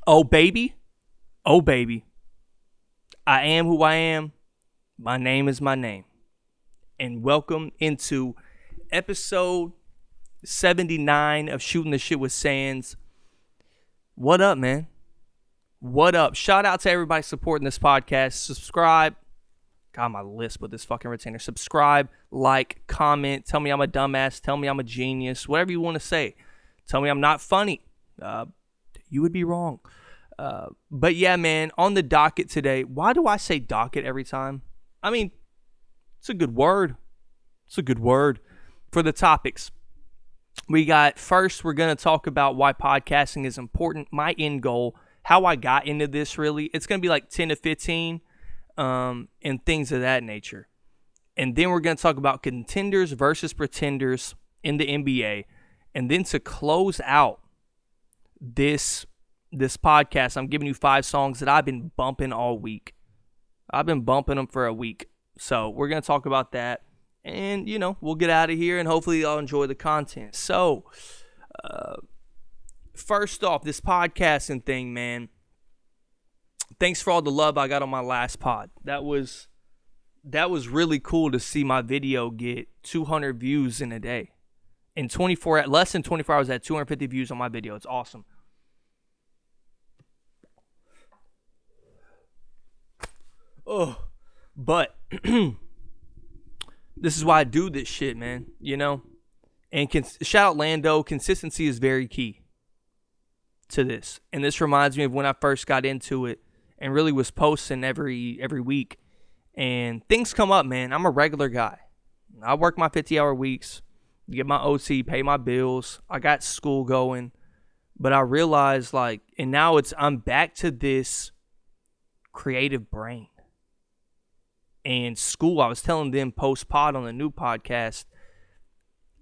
Oh, baby. Oh, baby. I am who I am. My name is my name. And welcome into episode 79 of Shooting the Shit with Sands. What up, man? What up? Shout out to everybody supporting this podcast. Subscribe. God, my lisp with this fucking retainer. Subscribe, like, comment. Tell me I'm a dumbass. Tell me I'm a genius. Whatever you want to say. Tell me I'm not funny. You would be wrong. But yeah, man, on the docket today, why do I say docket every time? I mean, it's a good word. It's a good word. For the topics, we got first, we're going to talk about why podcasting is important, my end goal, how I got into this really. It's going to be like 10 to 15 and things of that nature. And then we're going to talk about contenders versus pretenders in the NBA. And then to close out this podcast, I'm giving you 5 songs that I've been bumping all week. I've been bumping them for a week. So we're going to talk about that. And, you know, we'll get out of here and hopefully y'all enjoy the content. So, first off, this podcasting thing, man. Thanks for all the love I got on my last pod. That was really cool to see my video get 200 views in a day. In less than 24 hours, I had 250 views on my video. It's awesome. Oh, but this is why I do this shit, man, you know? And shout out Lando, consistency is very key to this. And this reminds me of when I first got into it and really was posting every week. And things come up, man. I'm a regular guy. I work my 50-hour weeks, get my OT, pay my bills. I got school going. But I realized, like, and now I'm back to this creative brain. And school, I was telling them post-pod on the new podcast,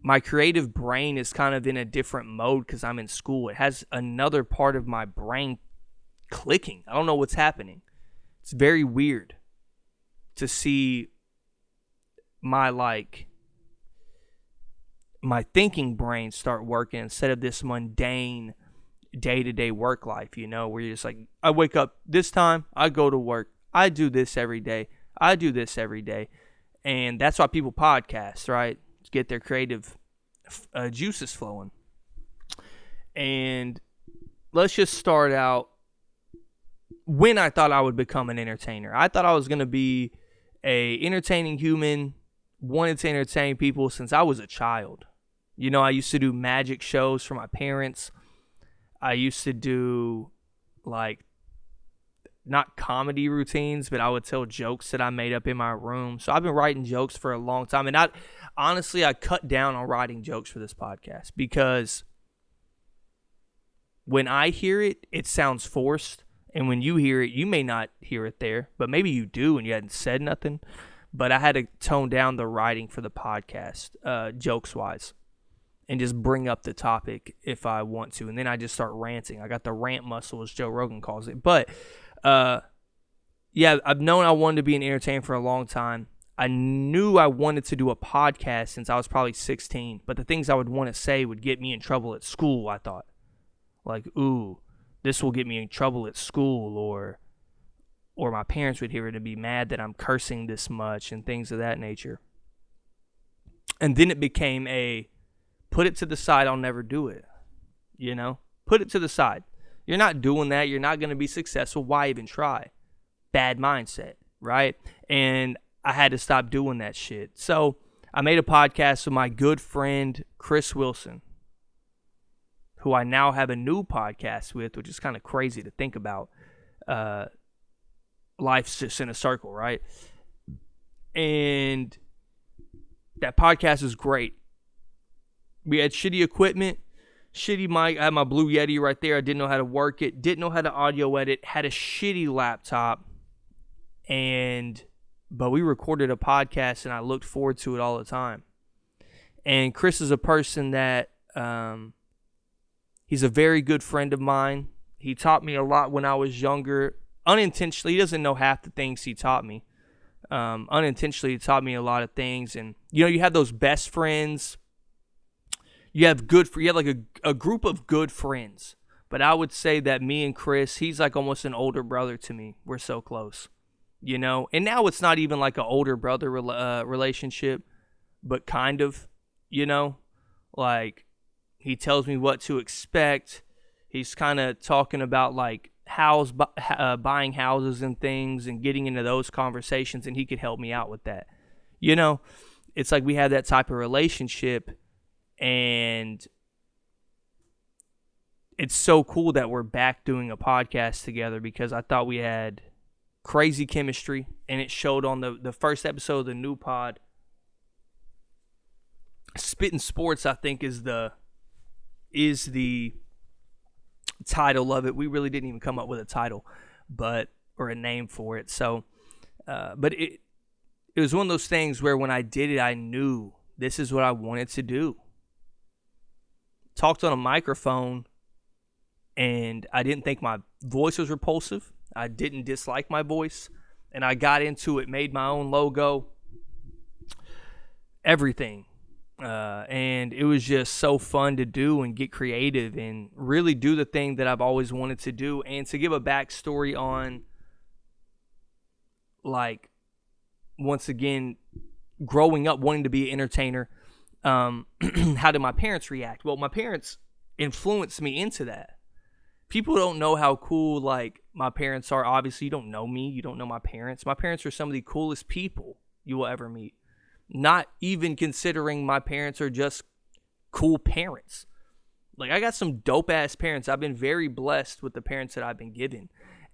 my creative brain is kind of in a different mode because I'm in school. It has another part of my brain clicking. I don't know what's happening. It's very weird to see my thinking brain start working instead of this mundane day-to-day work life, you know, where you're just like, I wake up this time, I go to work, I do this every day. I do this every day, and that's why people podcast, right? To get their creative juices flowing. And let's just start out when I thought I would become an entertainer. I thought I was going to be a entertaining human, wanted to entertain people since I was a child. You know, I used to do magic shows for my parents. I used to do, like, not comedy routines, but I would tell jokes that I made up in my room. So I've been writing jokes for a long time. And honestly, I cut down on writing jokes for this podcast because when I hear it, it sounds forced. And when you hear it, you may not hear it there, but maybe you do and you hadn't said nothing. But I had to tone down the writing for the podcast, jokes-wise, and just bring up the topic if I want to. And then I just start ranting. I got the rant muscle, as Joe Rogan calls it. But yeah, I've known I wanted to be an entertainer for a long time. I knew I wanted to do a podcast since I was probably 16, but the things I would want to say would get me in trouble at school, I thought. Like, ooh, this will get me in trouble at school, or my parents would hear it and be mad that I'm cursing this much and things of that nature. And then it became put it to the side, I'll never do it. You know? Put it to the side. You're not doing that. You're not going to be successful. Why even try? Bad mindset, right? And I had to stop doing that shit. So I made a podcast with my good friend, Chris Wilson, who I now have a new podcast with, which is kind of crazy to think about. Life's just in a circle, right? And that podcast is great. We had shitty equipment. Shitty mic. I had my Blue Yeti right there. I didn't know how to work it. Didn't know how to audio edit. Had a shitty laptop. But we recorded a podcast and I looked forward to it all the time. And Chris is a person that, he's a very good friend of mine. He taught me a lot when I was younger. Unintentionally, he doesn't know half the things he taught me. Unintentionally, he taught me a lot of things. And, you know, you have those best friends. You have like a group of good friends, But I would say that me and Chris, he's like almost an older brother to me. We're so close, you know? And now it's not even like an older brother relationship, but kind of, you know? Like, he tells me what to expect. He's kind of talking about like buying houses and things and getting into those conversations, and he could help me out with that. You know, it's like we have that type of relationship, and it's so cool that we're back doing a podcast together because I thought we had crazy chemistry, and it showed on the first episode of the new pod. Spittin' Sports, I think, is the title of it. We really didn't even come up with a title, or a name for it. So, but it was one of those things where when I did it, I knew this is what I wanted to do. Talked on a microphone, and I didn't think my voice was repulsive. I didn't dislike my voice, and I got into it, made my own logo, everything. And it was just so fun to do and get creative and really do the thing that I've always wanted to do. And to give a backstory on, like, once again, growing up wanting to be an entertainer, how did my parents react? Well, my parents influenced me into that. People don't know how cool, like, my parents are. Obviously, you don't know me. You don't know my parents. My parents are some of the coolest people you will ever meet. Not even considering my parents are just cool parents. Like, I got some dope-ass parents. I've been very blessed with the parents that I've been given.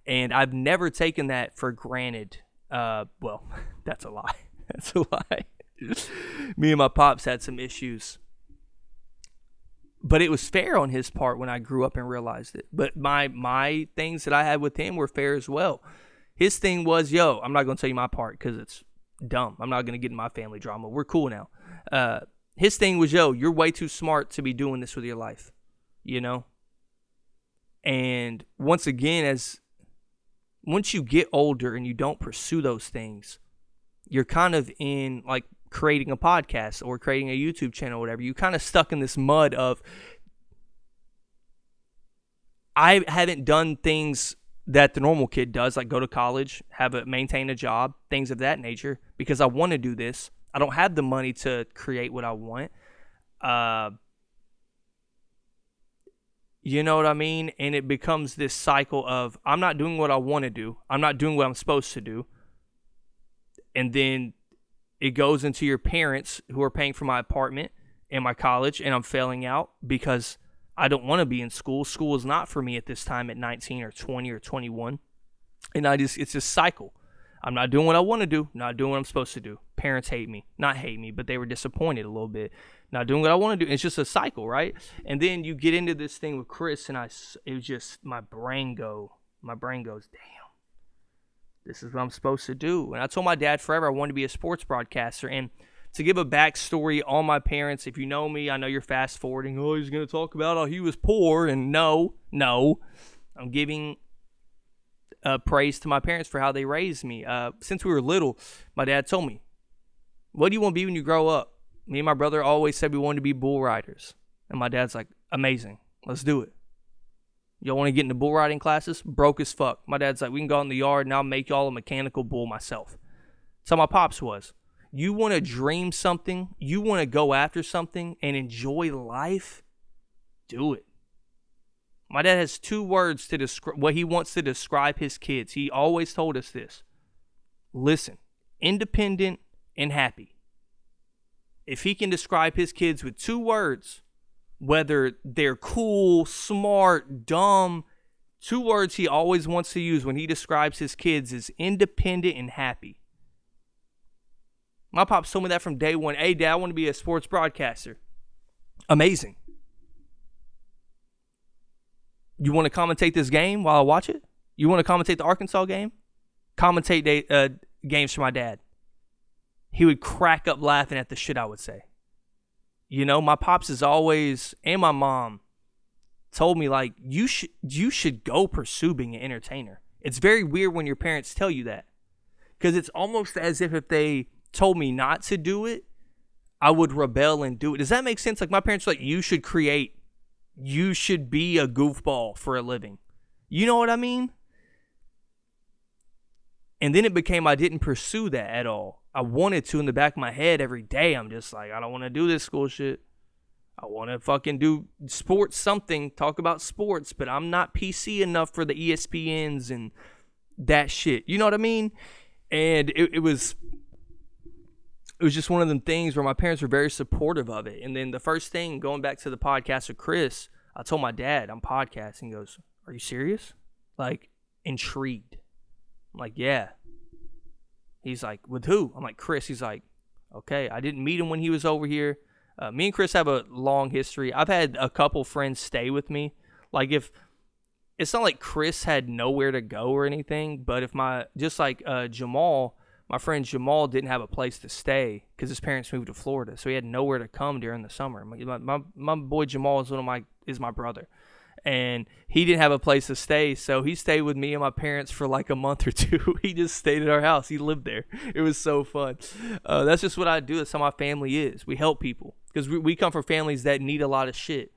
And I've never taken that for granted. Well, that's a lie. That's a lie. Me and my pops had some issues. But it was fair on his part when I grew up and realized it. But my things that I had with him were fair as well. His thing was, yo, I'm not going to tell you my part because it's dumb. I'm not going to get in my family drama. We're cool now. His thing was, yo, you're way too smart to be doing this with your life. You know? And once again, once you get older and you don't pursue those things, you're kind of in, like, creating a podcast or creating a YouTube channel or whatever. You're kind of stuck in this mud of, I haven't done things that the normal kid does, like go to college, maintain a job, things of that nature, because I want to do this. I don't have the money to create what I want. You know what I mean? And it becomes this cycle of, I'm not doing what I want to do. I'm not doing what I'm supposed to do. And then it goes into your parents who are paying for my apartment and my college, and I'm failing out because I don't want to be in school. School is not for me at this time at 19 or 20 or 21. And it's this cycle. I'm not doing what I want to do, not doing what I'm supposed to do. Parents hate me. Not hate me, but they were disappointed a little bit. Not doing what I want to do. It's just a cycle, right? And then you get into this thing with Chris, and it was just, my brain goes, damn, this is what I'm supposed to do. And I told my dad forever I wanted to be a sports broadcaster. And to give a backstory on my parents, if you know me, I know you're fast forwarding. Oh, he's going to talk about how he was poor. And no. I'm giving praise to my parents for how they raised me. Since we were little, my dad told me, what do you want to be when you grow up? Me and my brother always said we wanted to be bull riders. And my dad's like, amazing. Let's do it. Y'all want to get into bull riding classes? Broke as fuck. My dad's like, we can go out in the yard and I'll make y'all a mechanical bull myself. That's how my pops was. You want to dream something, you want to go after something and enjoy life, do it. My dad has 2 words to describe what he wants to describe his kids. He always told us this. Listen, independent and happy. If he can describe his kids with 2 words, whether they're cool, smart, dumb, 2 words he always wants to use when he describes his kids is independent and happy. My pops told me that from day one. Hey, Dad, I want to be a sports broadcaster. Amazing. You want to commentate this game while I watch it? You want to commentate the Arkansas game? Commentate games for my dad. He would crack up laughing at the shit I would say. You know, my pops is always, and my mom told me, like, you should go pursue being an entertainer. It's very weird when your parents tell you that. Because it's almost as if they told me not to do it, I would rebel and do it. Does that make sense? Like, my parents were like, you should create you should be a goofball for a living. You know what I mean? And then it became I didn't pursue that at all. I wanted to in the back of my head every day. I'm just like, I don't want to do this school shit. I want to fucking do sports something, talk about sports, but I'm not PC enough for the ESPNs and that shit. You know what I mean? And it was just one of them things where my parents were very supportive of it. And then the first thing, going back to the podcast with Chris, I told my dad, I'm podcasting. He goes, are you serious? Like, intrigued. I'm like, yeah. He's like, with who? I'm like, Chris. He's like, okay. I didn't meet him when he was over here. Me and Chris have a long history. I've had a couple friends stay with me. Like, if it's not like Chris had nowhere to go or anything, but if Jamal, my friend Jamal didn't have a place to stay because his parents moved to Florida, so he had nowhere to come during the summer. My boy Jamal is my brother, and he didn't have a place to stay, so he stayed with me and my parents for like a month or two. He just stayed at our house. He lived there. It was so fun. That's just what I do. That's how my family is. We help people because we come from families that need a lot of shit,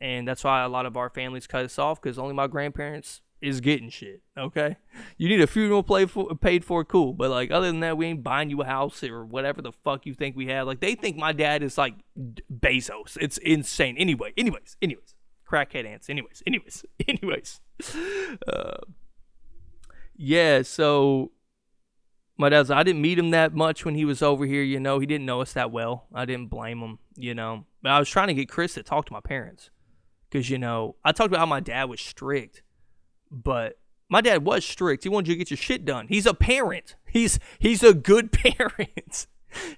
and that's why a lot of our families cut us off because only my grandparents is getting shit. Okay, you need a funeral paid for, cool, but like other than that, we ain't buying you a house or whatever the fuck you think we have. Like they think my dad is like Bezos. It's insane. Anyways. Crackhead ants. Anyways. Yeah, so my dad's like, I didn't meet him that much when he was over here, you know. He didn't know us that well. I didn't blame him, you know. But I was trying to get Chris to talk to my parents. Because, you know, I talked about how my dad was strict. But my dad was strict. He wanted you to get your shit done. He's a parent. He's a good parent.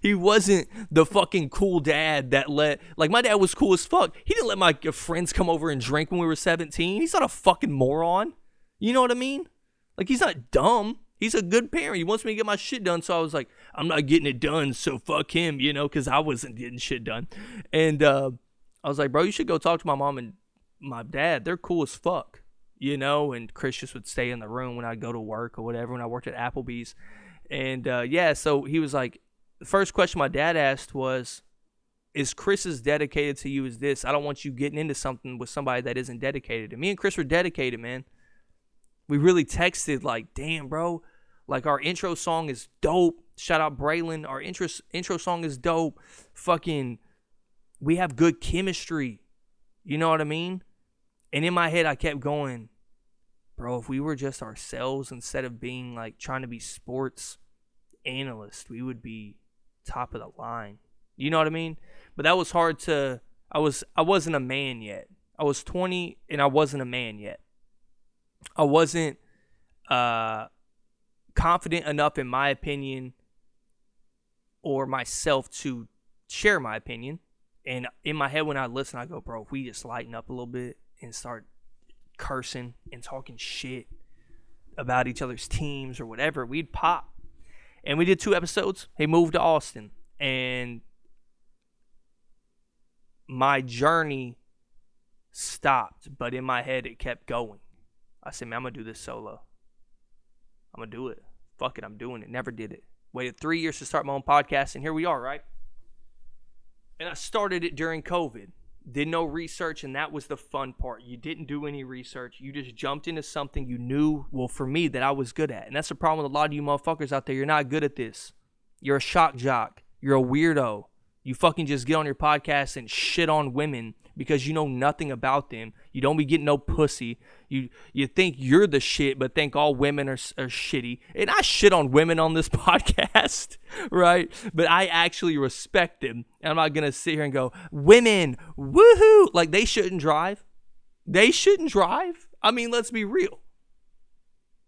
He wasn't the fucking cool dad that like my dad was cool as fuck. He didn't let my friends come over and drink when we were 17. He's not a fucking moron. You know what I mean? Like he's not dumb. He's a good parent. He wants me to get my shit done. So I was like, I'm not getting it done. So fuck him, you know, because I wasn't getting shit done. And I was like, bro, you should go talk to my mom and my dad. They're cool as fuck, you know. And Chris just would stay in the room when I'd go to work or whatever when I worked at Applebee's. And yeah, so he was like, the first question my dad asked was, is Chris as dedicated to you as this? I don't want you getting into something with somebody that isn't dedicated. And me and Chris were dedicated, man. We really texted like, damn, bro. Like, our intro song is dope. Shout out Braylon. Our intro song is dope. Fucking, we have good chemistry. You know what I mean? And in my head, I kept going, bro, if we were just ourselves instead of being like trying to be sports analysts, we would be top of the line. You know what I mean? But that was hard to, I wasn't a man yet. I was 20 and I wasn't a man yet. I wasn't confident enough in my opinion or myself to share my opinion. And in my head when I listen, I go, bro, if we just lighten up a little bit and start cursing and talking shit about each other's teams or whatever, we'd pop. And we did 2 episodes. He moved to Austin. And my journey stopped. But in my head, it kept going. I said, man, I'm going to do this solo. I'm going to do it. Fuck it, I'm doing it. Never did it. Waited 3 years to start my own podcast. And here we are, right? And I started it during COVID. Did no research, and that was the fun part. You didn't do any research. You just jumped into something you knew, well, for me, that I was good at. And that's the problem with a lot of you motherfuckers out there. You're not good at this. You're a shock jock. You're a weirdo. You fucking just get on your podcast and shit on women because you know nothing about them. You don't be getting no pussy. You think you're the shit, but think all women are shitty. And I shit on women on this podcast, right? But I actually respect them. And I'm not going to sit here and go, women, woohoo. Like, they shouldn't drive. They shouldn't drive. I mean, let's be real.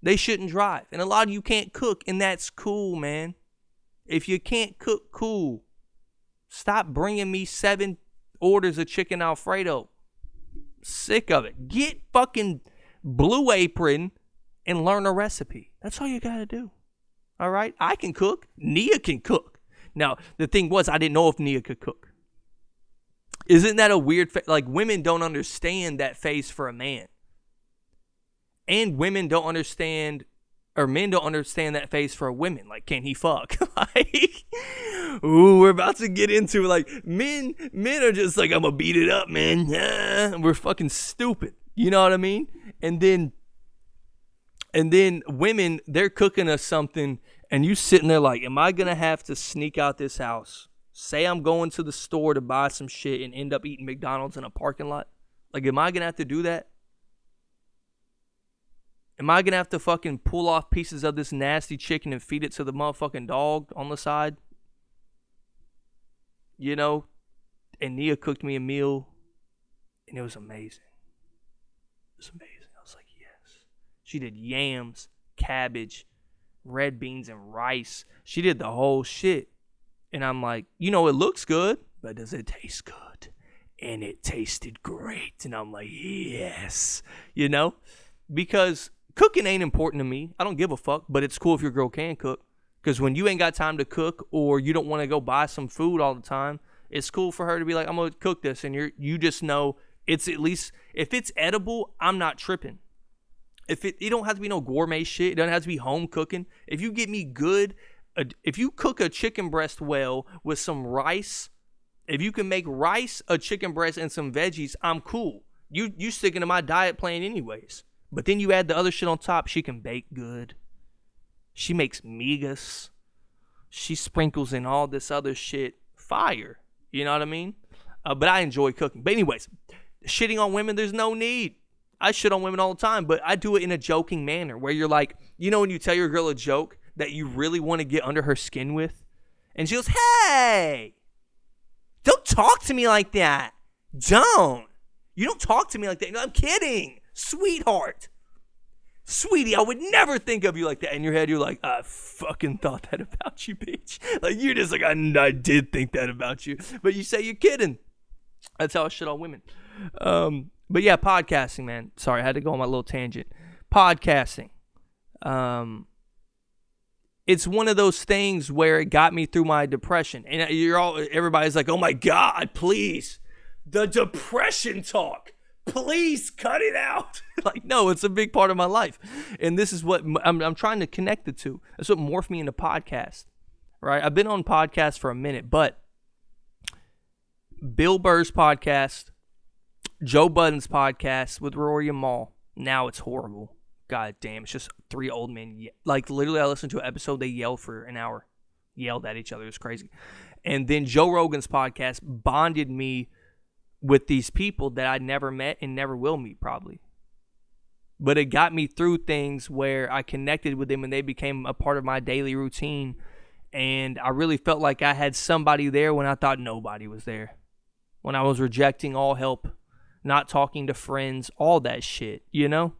They shouldn't drive. And a lot of you can't cook, and that's cool, man. If you can't cook, cool. Stop bringing me 7 orders of chicken Alfredo. Sick of it. Get fucking Blue Apron and learn a recipe. That's all you got to do. All right? I can cook. Nia can cook. Now, the thing was, I didn't know if Nia could cook. Isn't that a weird like, women don't understand that phase for a man. And women don't understand or men don't understand that phase for women. Like, can he fuck? Like, ooh, we're about to get into like men are just like, I'm gonna beat it up, man. Yeah, we're fucking stupid. You know what I mean? And then women, they're cooking us something, and you sitting there like, am I gonna have to sneak out this house? Say I'm going to the store to buy some shit and end up eating McDonald's in a parking lot? Like, am I gonna have to do that? Am I gonna have to fucking pull off pieces of this nasty chicken and feed it to the motherfucking dog on the side? You know? And Nia cooked me a meal, and it was amazing. It was amazing. I was like, yes. She did yams, cabbage, red beans, and rice. She did the whole shit. And I'm like, you know, it looks good, but does it taste good? And it tasted great. And I'm like, yes. You know? Because cooking ain't important to me. I don't give a fuck, but it's cool if your girl can cook. Because when you ain't got time to cook, or you don't want to go buy some food all the time, it's cool for her to be like, I'm going to cook this. And you just know it's at least, if it's edible, I'm not tripping. If it don't have to be no gourmet shit. It doesn't have to be home cooking. If you get me good, if you cook a chicken breast well with some rice, if you can make rice, a chicken breast, and some veggies, I'm cool. You sticking to my diet plan anyways. But then you add the other shit on top. She can bake good. She makes migas. She sprinkles in all this other shit. Fire. You know what I mean? But I enjoy cooking. But anyways, shitting on women, there's no need. I shit on women all the time, but I do it in a joking manner where you're like, you know when you tell your girl a joke that you really want to get under her skin with? And she goes, hey, don't talk to me like that. Don't. You don't talk to me like that. No, I'm kidding. Sweetheart. Sweetie, I would never think of you like that. In your head, you're like, I fucking thought that about you, bitch. Like, you're just like, I did think that about you. But you say you're kidding. That's how I shit on women. But yeah, podcasting, man. Sorry, I had to go on my little tangent. Podcasting. It's one of those things where it got me through my depression. And everybody's like, oh my God, please. The depression talk. Please cut it out. Like, no, it's a big part of my life. And this is what I'm trying to connect the two. That's what morphed me into podcast, right? I've been on podcasts for a minute, but Bill Burr's podcast, Joe Budden's podcast with Rory and Mal, now it's horrible. God damn, it's just three old men. Like, literally, I listened to an episode, they yelled for an hour. Yelled at each other. It was crazy. And then Joe Rogan's podcast bonded me with these people that I never met and never will meet, probably. But it got me through things where I connected with them and they became a part of my daily routine. And I really felt like I had somebody there when I thought nobody was there. When I was rejecting all help, not talking to friends, all that shit, you know?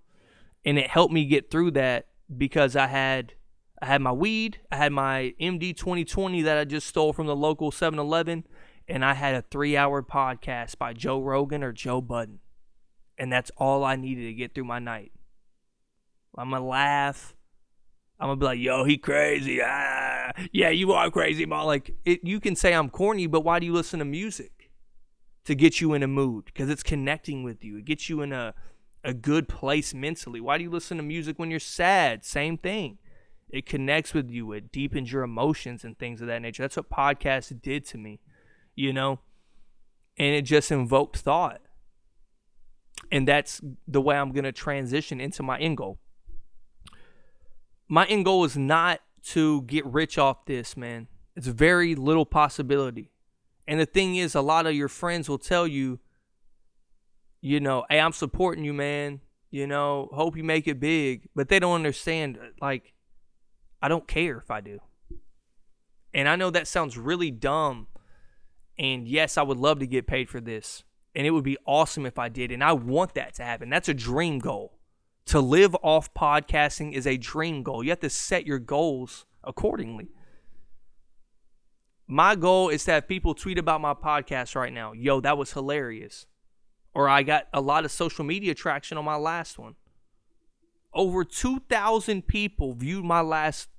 And it helped me get through that because I had my weed, I had my MD 2020 that I just stole from the local 7-Eleven, and I had a 3-hour podcast by Joe Rogan or Joe Budden. And that's all I needed to get through my night. I'm going to laugh. I'm going to be like, yo, he crazy. Ah, yeah, you are crazy, man. Like, you can say I'm corny, but why do you listen to music? To get you in a mood. Because it's connecting with you. It gets you in a good place mentally. Why do you listen to music when you're sad? Same thing. It connects with you. It deepens your emotions and things of that nature. That's what podcasts did to me. You know, and it just invoked thought. And that's the way I'm going to transition into my end goal. My end goal is not to get rich off this, man. It's very little possibility. And the thing is, a lot of your friends will tell you, you know, hey, I'm supporting you, man. You know, hope you make it big. But they don't understand, like, I don't care if I do. And I know that sounds really dumb. And yes, I would love to get paid for this. And it would be awesome if I did. And I want that to happen. That's a dream goal. To live off podcasting is a dream goal. You have to set your goals accordingly. My goal is to have people tweet about my podcast right now. Yo, that was hilarious. Or I got a lot of social media traction on my last one. Over 2,000 people viewed my last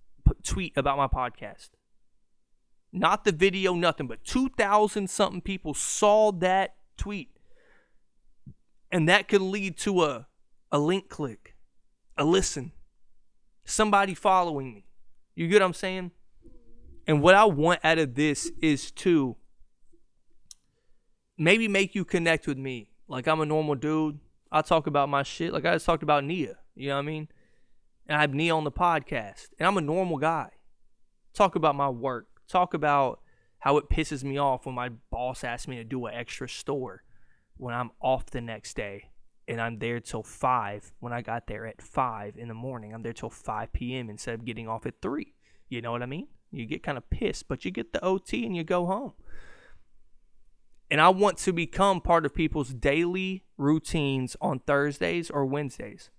tweet about my podcast. Not the video, nothing, but 2,000 something people saw that tweet. And that could lead to a link click, a listen. somebody following me. You get what I'm saying? And what I want out of this is to maybe make you connect with me. Like, I'm a normal dude. I talk about my shit. Like I just talked about Nia. You know what I mean? And I have Nia on the podcast. And I'm a normal guy. Talk about my work. Talk about how it pisses me off when my boss asks me to do an extra store when I'm off the next day. And I'm there till 5 when I got there at 5 in the morning. I'm there till 5 p.m. instead of getting off at 3. You know what I mean? You get kind of pissed, but you get the OT and you go home. And I want to become part of people's daily routines on Thursdays or Wednesdays.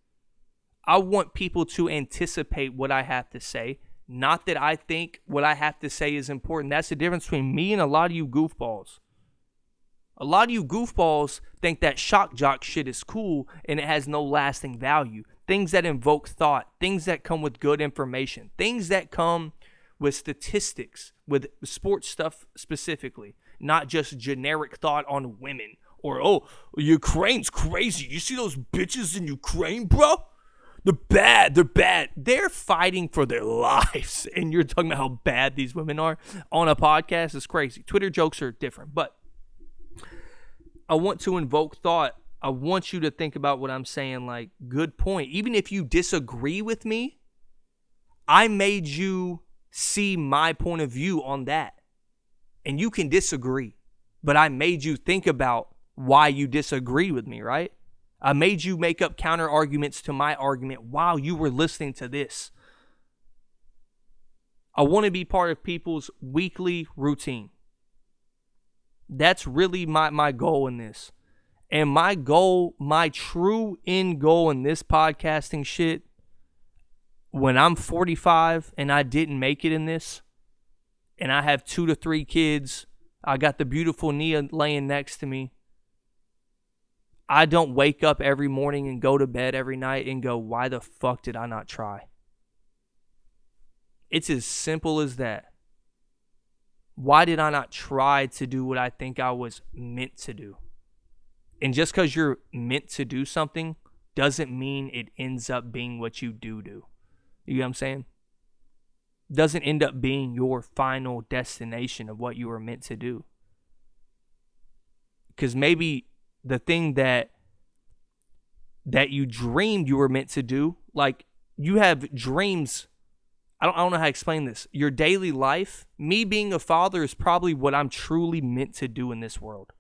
I want people to anticipate what I have to say. Not that I think what I have to say is important. That's the difference between me and a lot of you goofballs. A lot of you goofballs think that shock jock shit is cool and it has no lasting value. Things that invoke thought, things that come with good information, things that come with statistics, with sports stuff specifically, not just generic thought on women or, oh, Ukraine's crazy. You see those bitches in Ukraine, bro? They're bad. They're bad. They're fighting for their lives. And you're talking about how bad these women are on a podcast. It's crazy. Twitter jokes are different. But I want to invoke thought. I want you to think about what I'm saying. Like, good point. Even if you disagree with me, I made you see my point of view on that. And you can disagree. But I made you think about why you disagree with me, right? I made you make up counter arguments to my argument while you were listening to this. I want to be part of people's weekly routine. That's really my goal in this. And my goal, my true end goal in this podcasting shit, when I'm 45 and I didn't make it in this, and I have 2 to 3 kids, I got the beautiful Nia laying next to me, I don't wake up every morning and go to bed every night and go, why the fuck did I not try? It's as simple as that. Why did I not try to do what I think I was meant to do? And just because you're meant to do something doesn't mean it ends up being what you do. You get what I'm saying? Doesn't end up being your final destination of what you were meant to do. Because maybe the thing that you dreamed you were meant to do, like you have dreams. I don't know how to explain this. Your daily life, me being a father is probably what I'm truly meant to do in this world,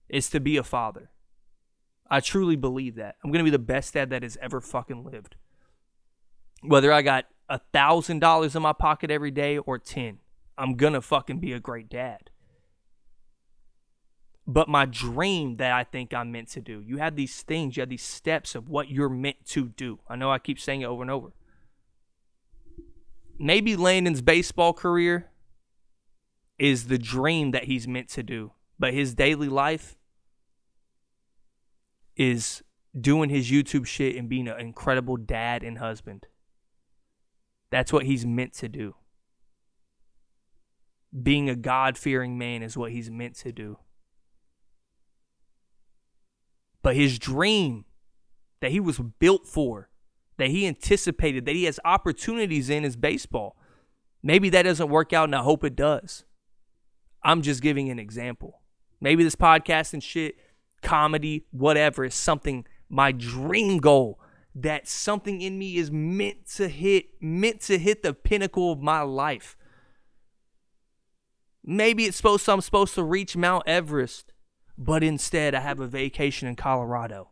is to be a father. I truly believe that. I'm going to be the best dad that has ever fucking lived. Whether I got $1,000 in my pocket every day or 10, I'm going to fucking be a great dad. But my dream that I think I'm meant to do, you have these things, you have these steps of what you're meant to do. I know I keep saying it over and over. Maybe Landon's baseball career is the dream that he's meant to do, but his daily life is doing his YouTube shit and being an incredible dad and husband. That's what he's meant to do. Being a God-fearing man is what he's meant to do. But his dream that he was built for, that he anticipated, that he has opportunities in, is baseball. Maybe that doesn't work out, and I hope it does. I'm just giving an example. Maybe this podcast and shit, comedy, whatever, is something, my dream goal, that something in me is meant to hit the pinnacle of my life. Maybe I'm supposed to reach Mount Everest, but instead I have a vacation in Colorado,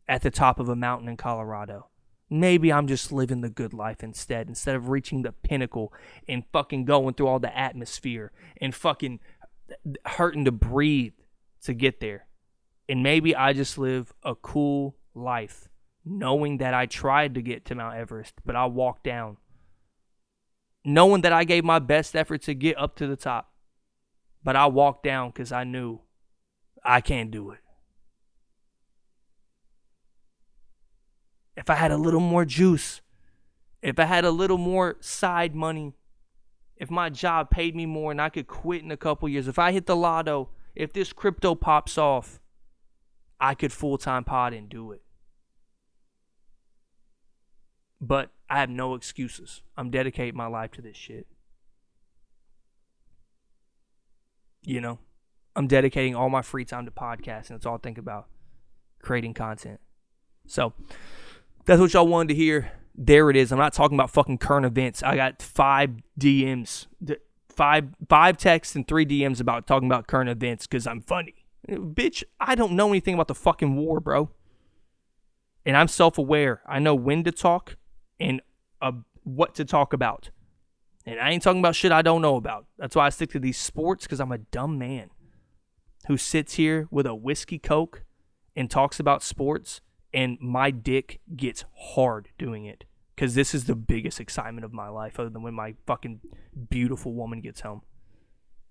at the top of a mountain in Colorado. Maybe I'm just living the good life instead of reaching the pinnacle and fucking going through all the atmosphere and fucking hurting to breathe to get there. And maybe I just live a cool life, knowing that I tried to get to Mount Everest, but I walked down. Knowing that I gave my best effort to get up to the top, but I walked down because I knew I can't do it. If I had a little more juice, if I had a little more side money, if my job paid me more and I could quit in a couple years, if I hit the lotto, if this crypto pops off, I could full-time pod and do it. But I have no excuses. I'm dedicating my life to this shit. You know? I'm dedicating all my free time to podcasts, and it's all I think about. Creating content. So, that's what y'all wanted to hear. There it is. I'm not talking about fucking current events. I got 5 DMs. Five texts and 3 DMs about talking about current events because I'm funny. Bitch, I don't know anything about the fucking war, bro. And I'm self-aware. I know when to talk and what to talk about. And I ain't talking about shit I don't know about. That's why I stick to these sports, because I'm a dumb man who sits here with a whiskey coke and talks about sports, and my dick gets hard doing it. Because this is the biggest excitement of my life, other than when my fucking beautiful woman gets home.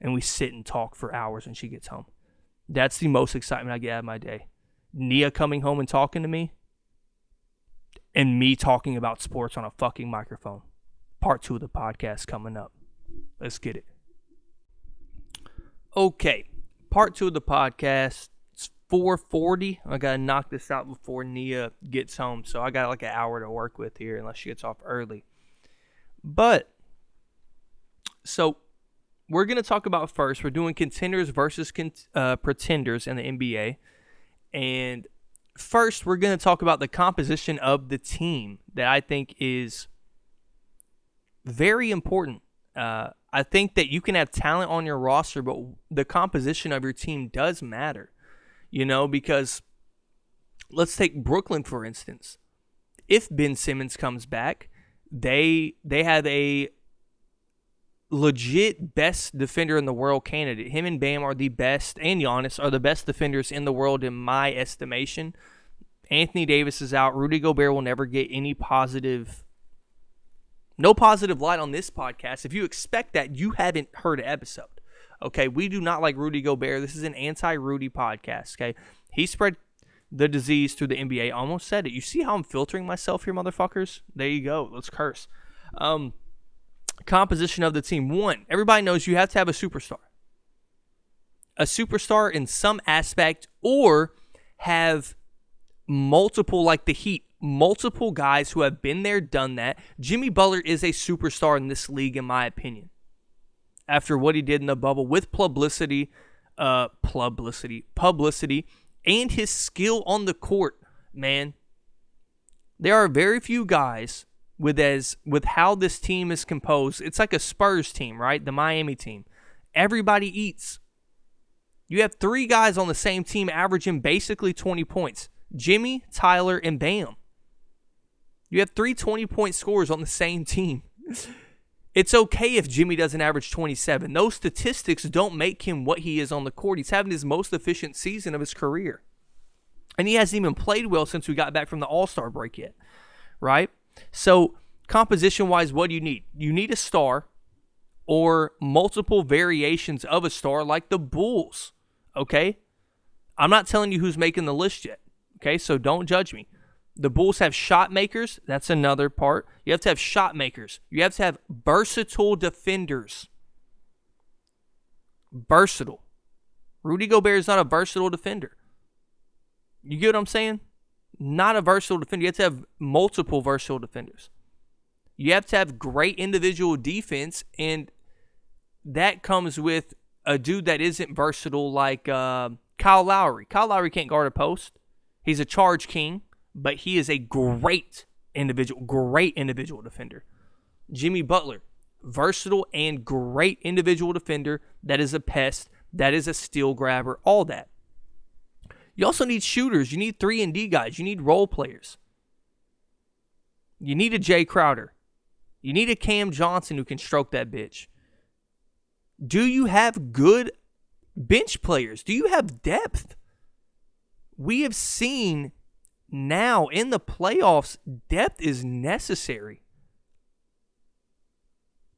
And we sit and talk for hours when she gets home. That's the most excitement I get out of my day. Nia coming home and talking to me, and me talking about sports on a fucking microphone. Part 2 of the podcast coming up. Let's get it. Okay. Part 2 of the podcast. It's 4:40. I got to knock this out before Nia gets home. So I got like an hour to work with here unless she gets off early. But, so we're going to talk about first. We're doing contenders versus pretenders in the NBA. And first, we're going to talk about the composition of the team that I think is very important. I think that you can have talent on your roster, but the composition of your team does matter. You know, because let's take Brooklyn, for instance. If Ben Simmons comes back, they have a legit best defender in the world candidate. Him and Bam are the best, and Giannis are the best defenders in the world in my estimation. Anthony Davis is out. Rudy Gobert will never get no positive light on this podcast. If you expect that, you haven't heard an episode. Okay, we do not like Rudy Gobert. This is an anti-Rudy podcast, okay? He spread the disease through the NBA. I almost said it. You see how I'm filtering myself here, motherfuckers? There you go. Let's curse. Composition of the team. 1, everybody knows you have to have a superstar. A superstar in some aspect, or have multiple, like the Heat, multiple guys who have been there, done that. Jimmy Butler is a superstar in this league, in my opinion. After what he did in the bubble with publicity, and his skill on the court, man. There are very few guys with how this team is composed. It's like a Spurs team, right? The Miami team. Everybody eats. You have 3 guys on the same team averaging basically 20 points. Jimmy, Tyler, and Bam. You have 3 20-point scorers on the same team. It's okay if Jimmy doesn't average 27. Those statistics don't make him what he is on the court. He's having his most efficient season of his career. And he hasn't even played well since we got back from the All-Star break yet. Right? So, composition-wise, what do you need? You need a star or multiple variations of a star like the Bulls. Okay? I'm not telling you who's making the list yet. Okay? So, don't judge me. The Bulls have shot makers. That's another part. You have to have shot makers. You have to have versatile defenders. Versatile. Rudy Gobert is not a versatile defender. You get what I'm saying? Not a versatile defender. You have to have multiple versatile defenders. You have to have great individual defense, and that comes with a dude that isn't versatile like Kyle Lowry. Kyle Lowry can't guard a post. He's a charge king. But he is a great individual defender. Jimmy Butler, versatile and great individual defender. That is a pest. That is a steal grabber. All that. You also need shooters. You need 3-and-D guys. You need role players. You need a Jay Crowder. You need a Cam Johnson who can stroke that bitch. Do you have good bench players? Do you have depth? We have seen now, in the playoffs, depth is necessary.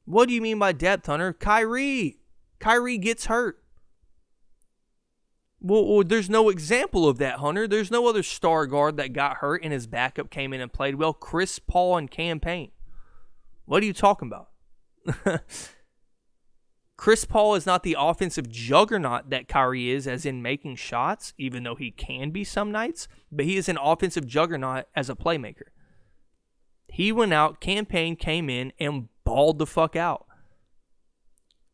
What do you mean by depth, Hunter? Kyrie gets hurt. Well, there's no example of that, Hunter. There's no other star guard that got hurt and his backup came in and played well. Chris Paul and Cam Payne. What are you talking about? Chris Paul is not the offensive juggernaut that Kyrie is, as in making shots, even though he can be some nights, but he is an offensive juggernaut as a playmaker. He went out, campaigned, came in, and balled the fuck out.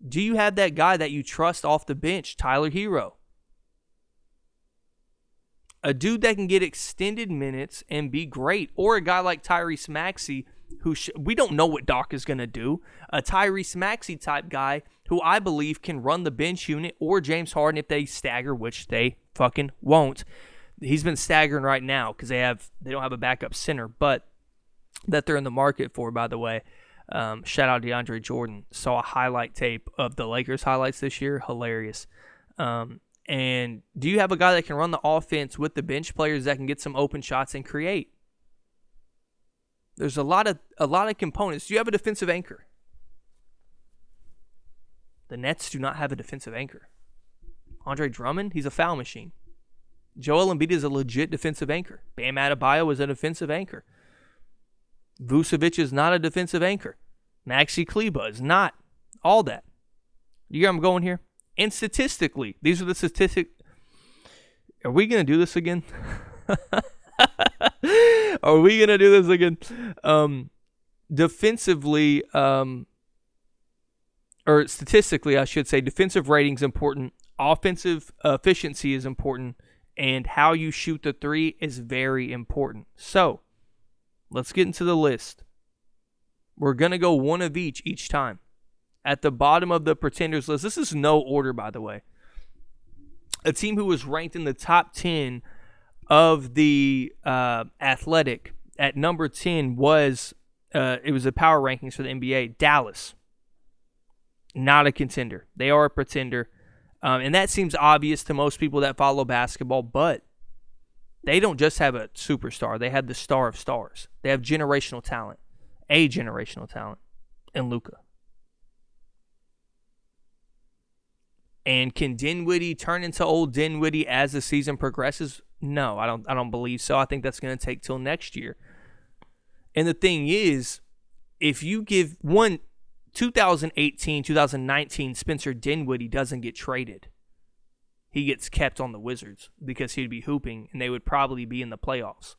Do you have that guy that you trust off the bench, Tyler Hero? A dude that can get extended minutes and be great. Or a guy like Tyrese Maxey, who we don't know what Doc is going to do. A Tyrese Maxey type guy who I believe can run the bench unit, or James Harden if they stagger, which they fucking won't. He's been staggering right now because they don't have a backup center, but that they're in the market for, by the way. Shout out DeAndre Jordan. Saw a highlight tape of the Lakers highlights this year. Hilarious. And do you have a guy that can run the offense with the bench players that can get some open shots and create? There's a lot of components. Do you have a defensive anchor? The Nets do not have a defensive anchor. Andre Drummond, he's a foul machine. Joel Embiid is a legit defensive anchor. Bam Adebayo is a defensive anchor. Vucevic is not a defensive anchor. Maxi Kleber is not. All that. You get where I'm going here? And statistically, these are the statistics. Are we going to do this again? Are we going to do this again? Defensively, or statistically, I should say, defensive rating is important. Offensive efficiency is important. And how you shoot the three is very important. So, let's get into the list. We're going to go one of each time. At the bottom of the pretenders list, this is no order, by the way. A team who was ranked in the top 10 of the Athletic at number 10 was, it was the power rankings for the NBA, Dallas. Not a contender. They are a pretender. And that seems obvious to most people that follow basketball, but they don't just have a superstar. They have the star of stars. They have generational talent, a generational talent, in Luka. And can Dinwiddie turn into old Dinwiddie as the season progresses? No, I don't believe so. I think that's going to take till next year. And the thing is, if you give 2018, 2019, Spencer Dinwiddie doesn't get traded. He gets kept on the Wizards because he'd be hooping and they would probably be in the playoffs.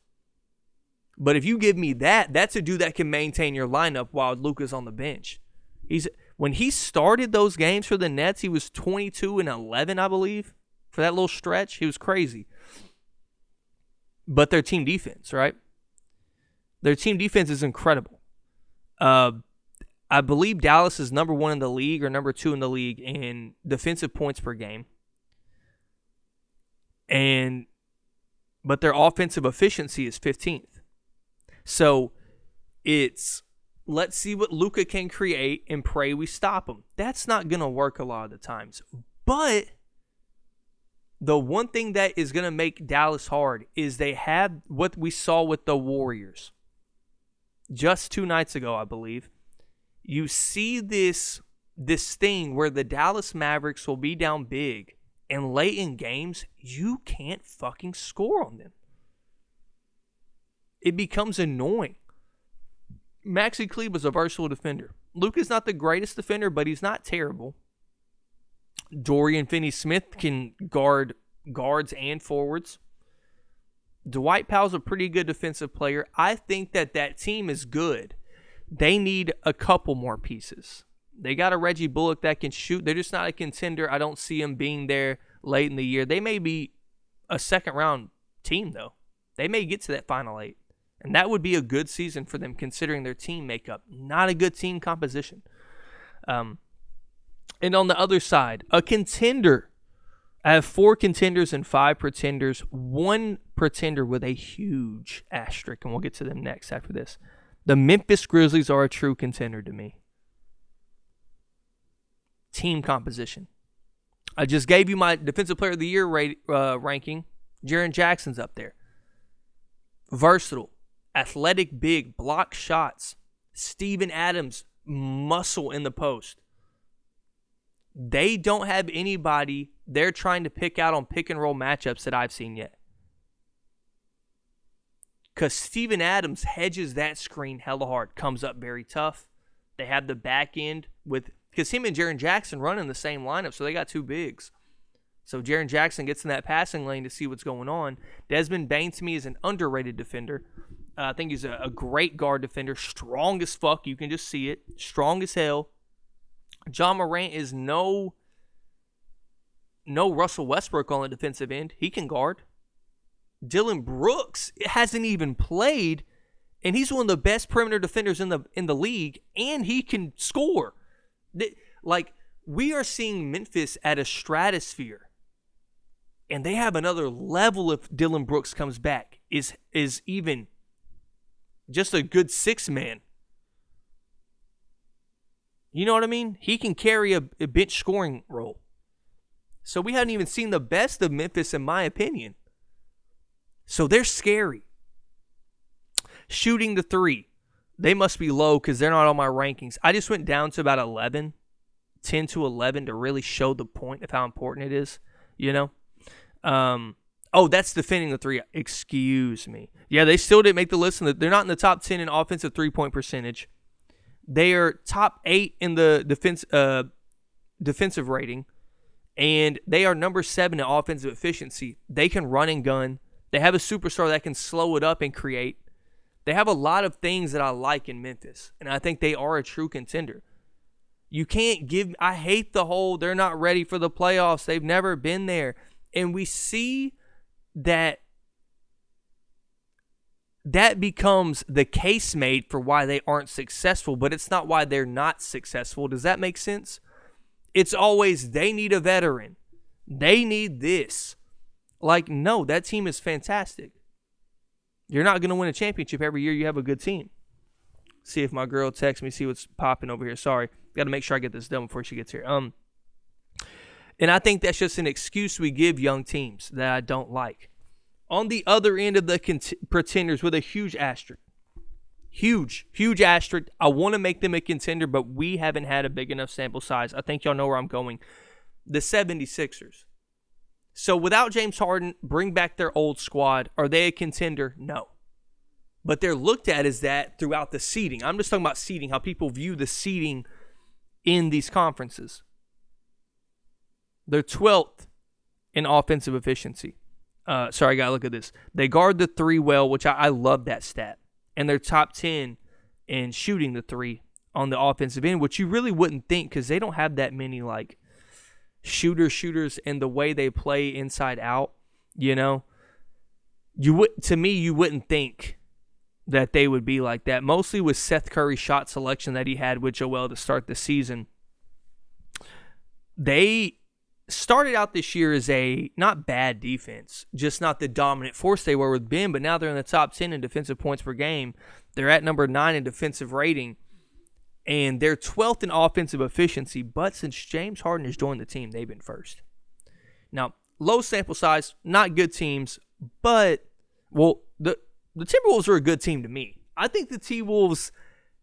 But if you give me that's a dude that can maintain your lineup while Luka's on the bench. When he started those games for the Nets, he was 22-11, I believe, for that little stretch. He was crazy. But their team defense, right? Their team defense is incredible. I believe Dallas is number 1 in the league or number 2 in the league in defensive points per game. But their offensive efficiency is 15th. So it's, let's see what Luka can create and pray we stop him. That's not going to work a lot of the times. But the one thing that is going to make Dallas hard is they have what we saw with the Warriors. Just 2 nights ago, I believe. You see this thing where the Dallas Mavericks will be down big, and late in games, you can't fucking score on them. It becomes annoying. Maxi Kleber is a versatile defender. Luka's not the greatest defender, but he's not terrible. Dorian Finney-Smith can guard guards and forwards. Dwight Powell's a pretty good defensive player. I think that team is good. They need a couple more pieces. They got a Reggie Bullock that can shoot. They're just not a contender. I don't see them being there late in the year. They may be a second-round team, though. They may get to that Final 8. And that would be a good season for them considering their team makeup. Not a good team composition. And on the other side, a contender. I have 4 contenders and 5 pretenders. 1 pretender with a huge asterisk, and we'll get to them next after this. The Memphis Grizzlies are a true contender to me. Team composition. I just gave you my Defensive Player of the Year ranking. Jaren Jackson's up there. Versatile. Athletic big. Block shots. Steven Adams. Muscle in the post. They don't have anybody they're trying to pick out on pick and roll matchups that I've seen yet. Because Steven Adams hedges that screen hella hard. Comes up very tough. They have the back end because him and Jaren Jackson run in the same lineup, so they got 2 bigs. So Jaren Jackson gets in that passing lane to see what's going on. Desmond Bane to me is an underrated defender. I think he's a great guard defender, strong as fuck. You can just see it, strong as hell. John Morant is no Russell Westbrook on the defensive end. He can guard. Dylan Brooks hasn't even played, and he's one of the best perimeter defenders in the league, and he can score. Like, we are seeing Memphis at a stratosphere, and they have another level if Dylan Brooks comes back. Is even just a good six-man. You know what I mean? He can carry a bench scoring role. So we haven't even seen the best of Memphis, in my opinion. So they're scary. Shooting the three. They must be low because they're not on my rankings. I just went down to about 11, 10 to 11 to really show the point of how important it is, you know? That's defending the three. Excuse me. Yeah, they still didn't make the list. They're not in the top 10 in offensive three-point percentage. They are top 8 in the defensive rating, and they are number 7 in offensive efficiency. They can run and gun. They have a superstar that can slow it up and create. They have a lot of things that I like in Memphis, and I think they are a true contender. You can't give – I hate the whole they're not ready for the playoffs. They've never been there. And we see that becomes the case made for why they aren't successful, but it's not why they're not successful. Does that make sense? It's always they need a veteran. They need this. Like, no, that team is fantastic. You're not going to win a championship every year you have a good team. See if my girl texts me, see what's popping over here. Sorry. Got to make sure I get this done before she gets here. And I think that's just an excuse we give young teams that I don't like. On the other end of the pretenders with a huge asterisk. Huge asterisk. I want to make them a contender, but we haven't had a big enough sample size. I think y'all know where I'm going. The 76ers. So without James Harden, bring back their old squad. Are they a contender? No. But they're looked at as that throughout the seeding. I'm just talking about seeding, how people view the seeding in these conferences. They're 12th in offensive efficiency. Sorry, I got to look at this. They guard the three well, which I love that stat. And they're top 10 in shooting the three on the offensive end, which you really wouldn't think because they don't have that many, like, shooters and the way they play inside out, you know. To me, you wouldn't think that they would be like that. Mostly with Seth Curry's shot selection that he had with Joel to start the season. They started out this year as a not bad defense, just not the dominant force they were with Ben, but now they're in the top 10 in defensive points per game. They're at number 9 in defensive rating, and they're 12th in offensive efficiency, but since James Harden has joined the team, they've been first. Now, low sample size, not good teams, but, well, the Timberwolves are a good team to me. I think the T-Wolves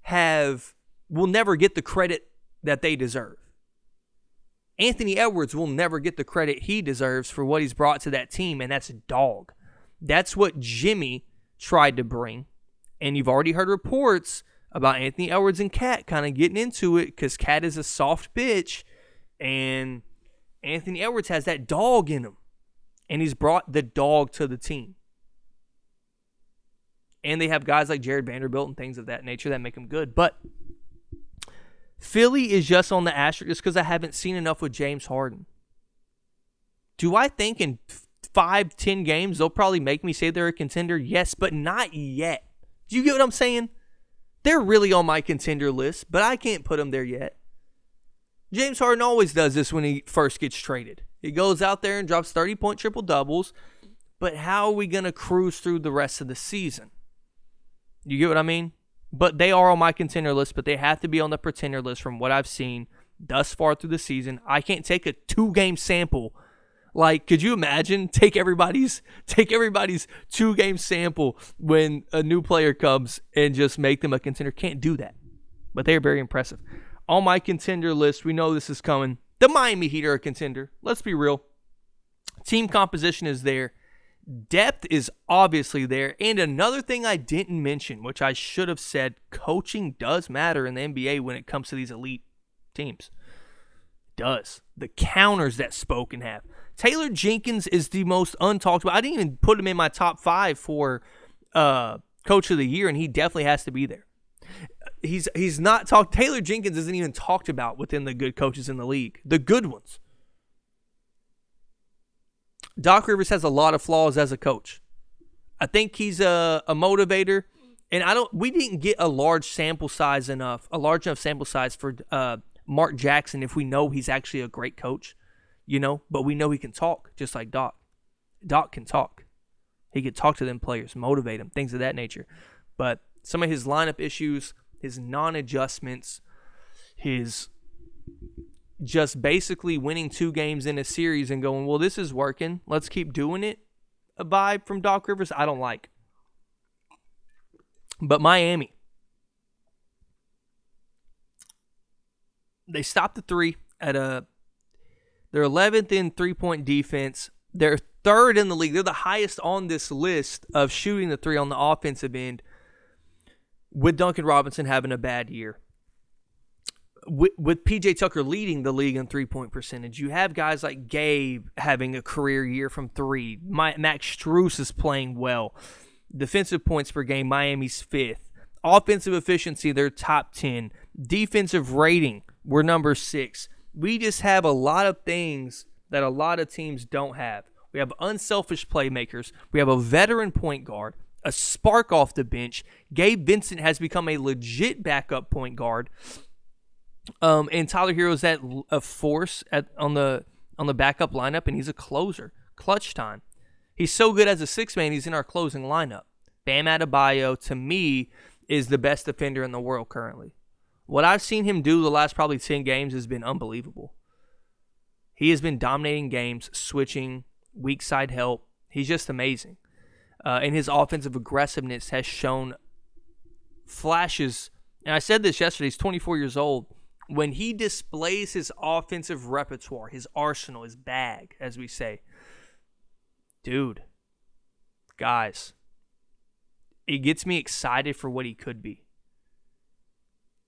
will never get the credit that they deserve. Anthony Edwards will never get the credit he deserves for what he's brought to that team, and that's a dog. That's what Jimmy tried to bring, and you've already heard reports about Anthony Edwards and Cat kind of getting into it because Cat is a soft bitch, and Anthony Edwards has that dog in him, and he's brought the dog to the team. And they have guys like Jared Vanderbilt and things of that nature that make them good, but Philly is just on the asterisk just because I haven't seen enough with James Harden. Do I think in 5-10 games they'll probably make me say they're a contender? Yes, but not yet. Do you get what I'm saying? They're really on my contender list, but I can't put them there yet. James Harden always does this when he first gets traded. He goes out there and drops 30-point triple-doubles, but how are we going to cruise through the rest of the season? You get what I mean? But they are on my contender list, but they have to be on the pretender list from what I've seen thus far through the season. I can't take a 2-game sample. Like, could you imagine? Take everybody's 2-game sample when a new player comes and just make them a contender. Can't do that. But they're very impressive. On my contender list, we know this is coming. The Miami Heat are a contender. Let's be real. Team composition is there. Depth is obviously there. And another thing I didn't mention, which I should have said, coaching does matter in the NBA when it comes to these elite teams. It does. The counters that Spoken have. Taylor Jenkins is the most untalked about. I didn't even put him in my top 5 for coach of the year, and he definitely has to be there. He's not talked. Taylor Jenkins isn't even talked about within the good coaches in the league, the good ones. Doc Rivers has a lot of flaws as a coach. I think he's a motivator, and we didn't get a large enough sample size for Mark Jackson if we know he's actually a great coach, but we know he can talk just like Doc. Doc can talk. He could talk to them players, motivate them, things of that nature. But some of his lineup issues, his non-adjustments, his just basically winning 2 games in a series and going, well, this is working, let's keep doing it, a vibe from Doc Rivers I don't like. But Miami, they stopped the 3 they're 11th in 3-point defense. They're 3rd in the league. They're the highest on this list of shooting the 3 on the offensive end, with Duncan Robinson having a bad year. With P.J. Tucker leading the league in 3-point percentage, you have guys like Gabe having a career year from 3. Max Strus is playing well. Defensive points per game, Miami's 5th. Offensive efficiency, they're top 10. Defensive rating, we're number 6. We just have a lot of things that a lot of teams don't have. We have unselfish playmakers. We have a veteran point guard, a spark off the bench. Gabe Vincent has become a legit backup point guard. And Tyler Hero's a force on the backup lineup, and he's a closer. Clutch time. He's so good as a 6-man, he's in our closing lineup. Bam Adebayo, to me, is the best defender in the world currently. What I've seen him do the last probably 10 games has been unbelievable. He has been dominating games, switching, weak side help. He's just amazing. And his offensive aggressiveness has shown flashes. And I said this yesterday, he's 24 years old. When he displays his offensive repertoire, his arsenal, his bag, as we say, dude, guys, it gets me excited for what he could be.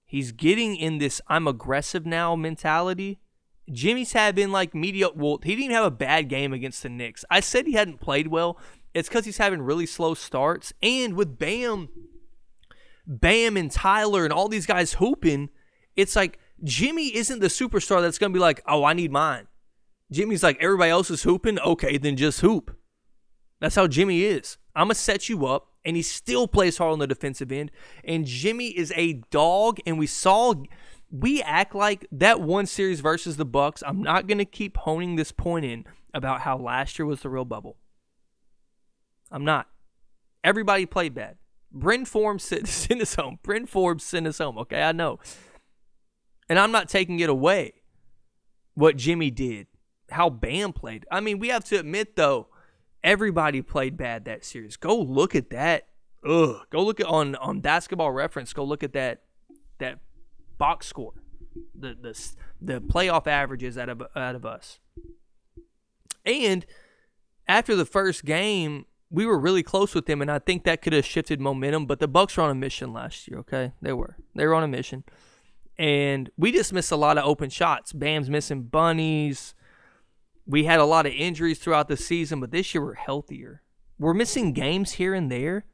He's getting in this I'm aggressive now mentality. Jimmy's having mediocre. Well, he didn't even have a bad game against the Knicks. I said he hadn't played well. It's because he's having really slow starts. And with Bam and Tyler and all these guys hooping, it's like Jimmy isn't the superstar that's going to be like, oh, I need mine. Jimmy's like, everybody else is hooping? Okay, then just hoop. That's how Jimmy is. I'm going to set you up. And he still plays hard on the defensive end. And Jimmy is a dog. And we act like that one series versus the Bucks. I'm not going to keep honing this point in about how last year was the real bubble. I'm not. Everybody played bad. Bryn Forbes sent us home. Bryn Forbes sent us home. Okay, I know. And I'm not taking it away what Jimmy did, how Bam played. I mean, we have to admit, though, everybody played bad that series. Go look at that. Go look at on Basketball Reference. Go look at that box score, the playoff averages out of us. And after the first game, we were really close with them, and I think that could have shifted momentum. But the Bucks were on a mission last year. Okay, they were on a mission, and we just missed a lot of open shots. Bam's missing bunnies. We had a lot of injuries throughout the season, but this year we're healthier. We're missing games here and there.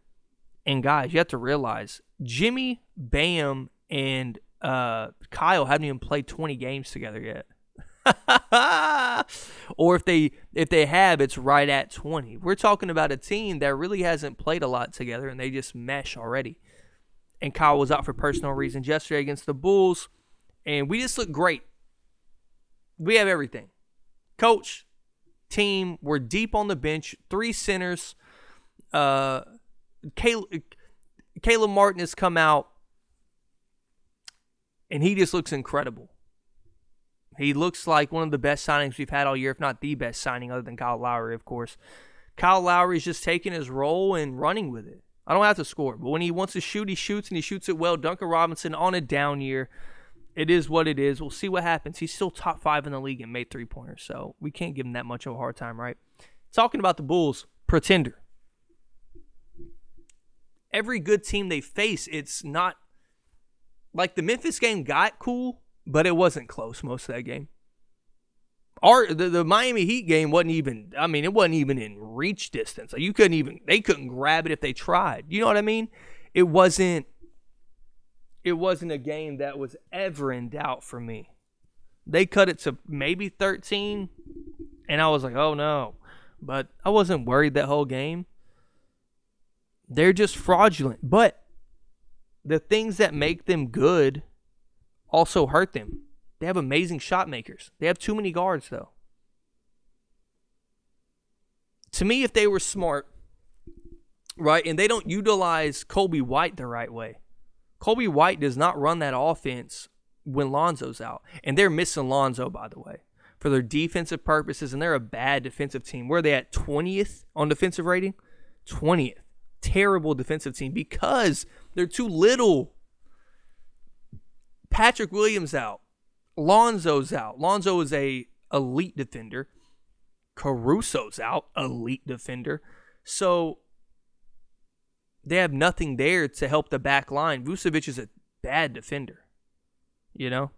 And guys, you have to realize Jimmy, Bam, and Kyle haven't even played 20 games together yet. Or if they have, it's right at 20. We're talking about a team that really hasn't played a lot together, and they just mesh already. And Kyle was out for personal reasons yesterday against the Bulls, and we just look great. We have everything. Coach, team, we're deep on the bench. 3 centers. Caleb Martin has come out, and he just looks incredible. He looks like one of the best signings we've had all year, if not the best signing, other than Kyle Lowry, of course. Kyle Lowry's just taking his role and running with it. I don't have to score, but when he wants to shoot, he shoots, and he shoots it well. Duncan Robinson on a down year. It is what it is. We'll see what happens. He's still top 5 in the league and made 3-pointers, so we can't give him that much of a hard time, right? Talking about the Bulls, pretender. Every good team they face, it's not like the Memphis game got cool, but it wasn't close most of that game. The Miami Heat game wasn't even, it wasn't even in reach distance. Like they couldn't grab it if they tried. You know what I mean? It wasn't a game that was ever in doubt for me. They cut it to maybe 13, and I was like, oh no. But I wasn't worried that whole game. They're just fraudulent. But the things that make them good also hurt them. They have amazing shot makers. They have too many guards, though. To me, if they were smart, right, and they don't utilize Kobe White the right way. Kobe White does not run that offense when Lonzo's out. And they're missing Lonzo, by the way, for their defensive purposes, and they're a bad defensive team. Where are they at? 20th on defensive rating? 20th. Terrible defensive team because they're too little. Patrick Williams out. Lonzo's out. Lonzo is a elite defender. Caruso's out. Elite defender. So they have nothing there to help the back line. Vucevic is a bad defender. You know?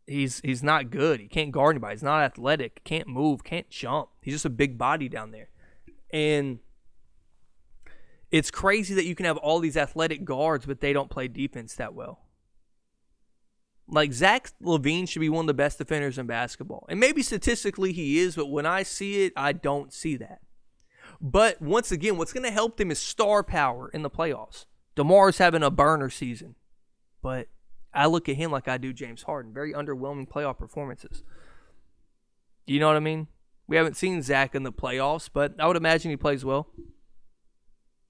He's not good. He can't guard anybody. He's not athletic. Can't move. Can't jump. He's just a big body down there. And it's crazy that you can have all these athletic guards, but they don't play defense that well. Like, Zach LaVine should be one of the best defenders in basketball. And maybe statistically he is, but when I see it, I don't see that. But once again, what's going to help them is star power in the playoffs. DeMar's having a burner season. But I look at him like I do James Harden. Very underwhelming playoff performances. You know what I mean? We haven't seen Zach in the playoffs, but I would imagine he plays well.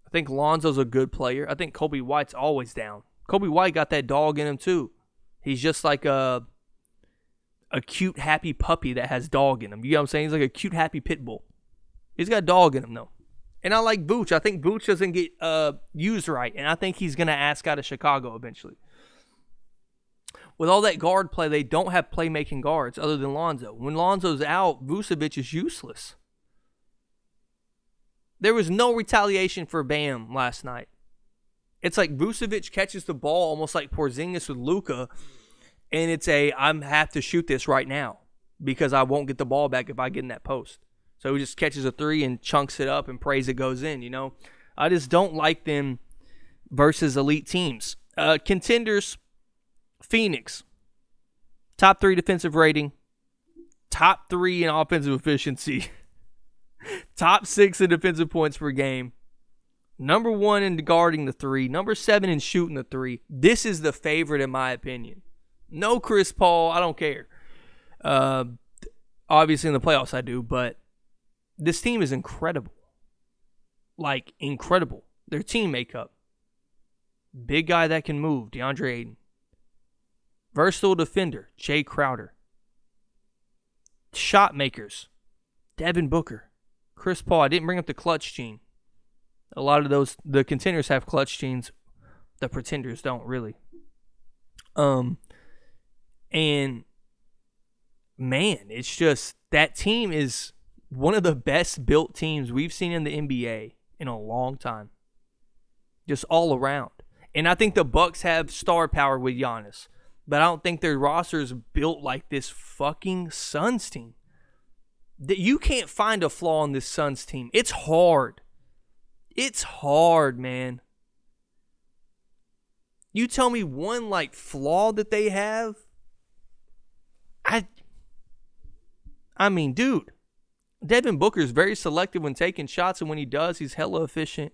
I think Lonzo's a good player. I think Kobe White's always down. Kobe White got that dog in him too. He's just like a cute, happy puppy that has dog in him. You know what I'm saying? He's like a cute, happy pit bull. He's got dog in him, though. And I like Vooch. I think Vooch doesn't get used right, and I think he's going to ask out of Chicago eventually. With all that guard play, they don't have playmaking guards other than Lonzo. When Lonzo's out, Vucevic is useless. There was no retaliation for Bam last night. It's like Vucevic catches the ball almost like Porzingis with Luka, and it's I have to shoot this right now because I won't get the ball back if I get in that post. So he just catches a three and chunks it up and prays it goes in, you know. I just don't like them versus elite teams. Contenders, Phoenix. Top 3 defensive rating. Top 3 in offensive efficiency. Top 6 in defensive points per game. Number 1 in guarding the 3. Number 7 in shooting the 3. This is the favorite in my opinion. No Chris Paul. I don't care. Obviously in the playoffs I do, but this team is incredible. Like, incredible. Their team makeup. Big guy that can move, DeAndre Ayton. Versatile defender, Jay Crowder. Shot makers, Devin Booker. Chris Paul. I didn't bring up the clutch gene. A lot of those, the contenders have clutch genes. The pretenders don't really. And man, it's just, that team is one of the best built teams we've seen in the NBA in a long time. Just all around. And I think the Bucks have star power with Giannis. But I don't think their roster is built like this fucking Suns team. That you can't find a flaw in this Suns team. It's hard. It's hard, man. You tell me one like flaw that they have. I mean, dude. Devin Booker is very selective when taking shots, and when he does, he's hella efficient.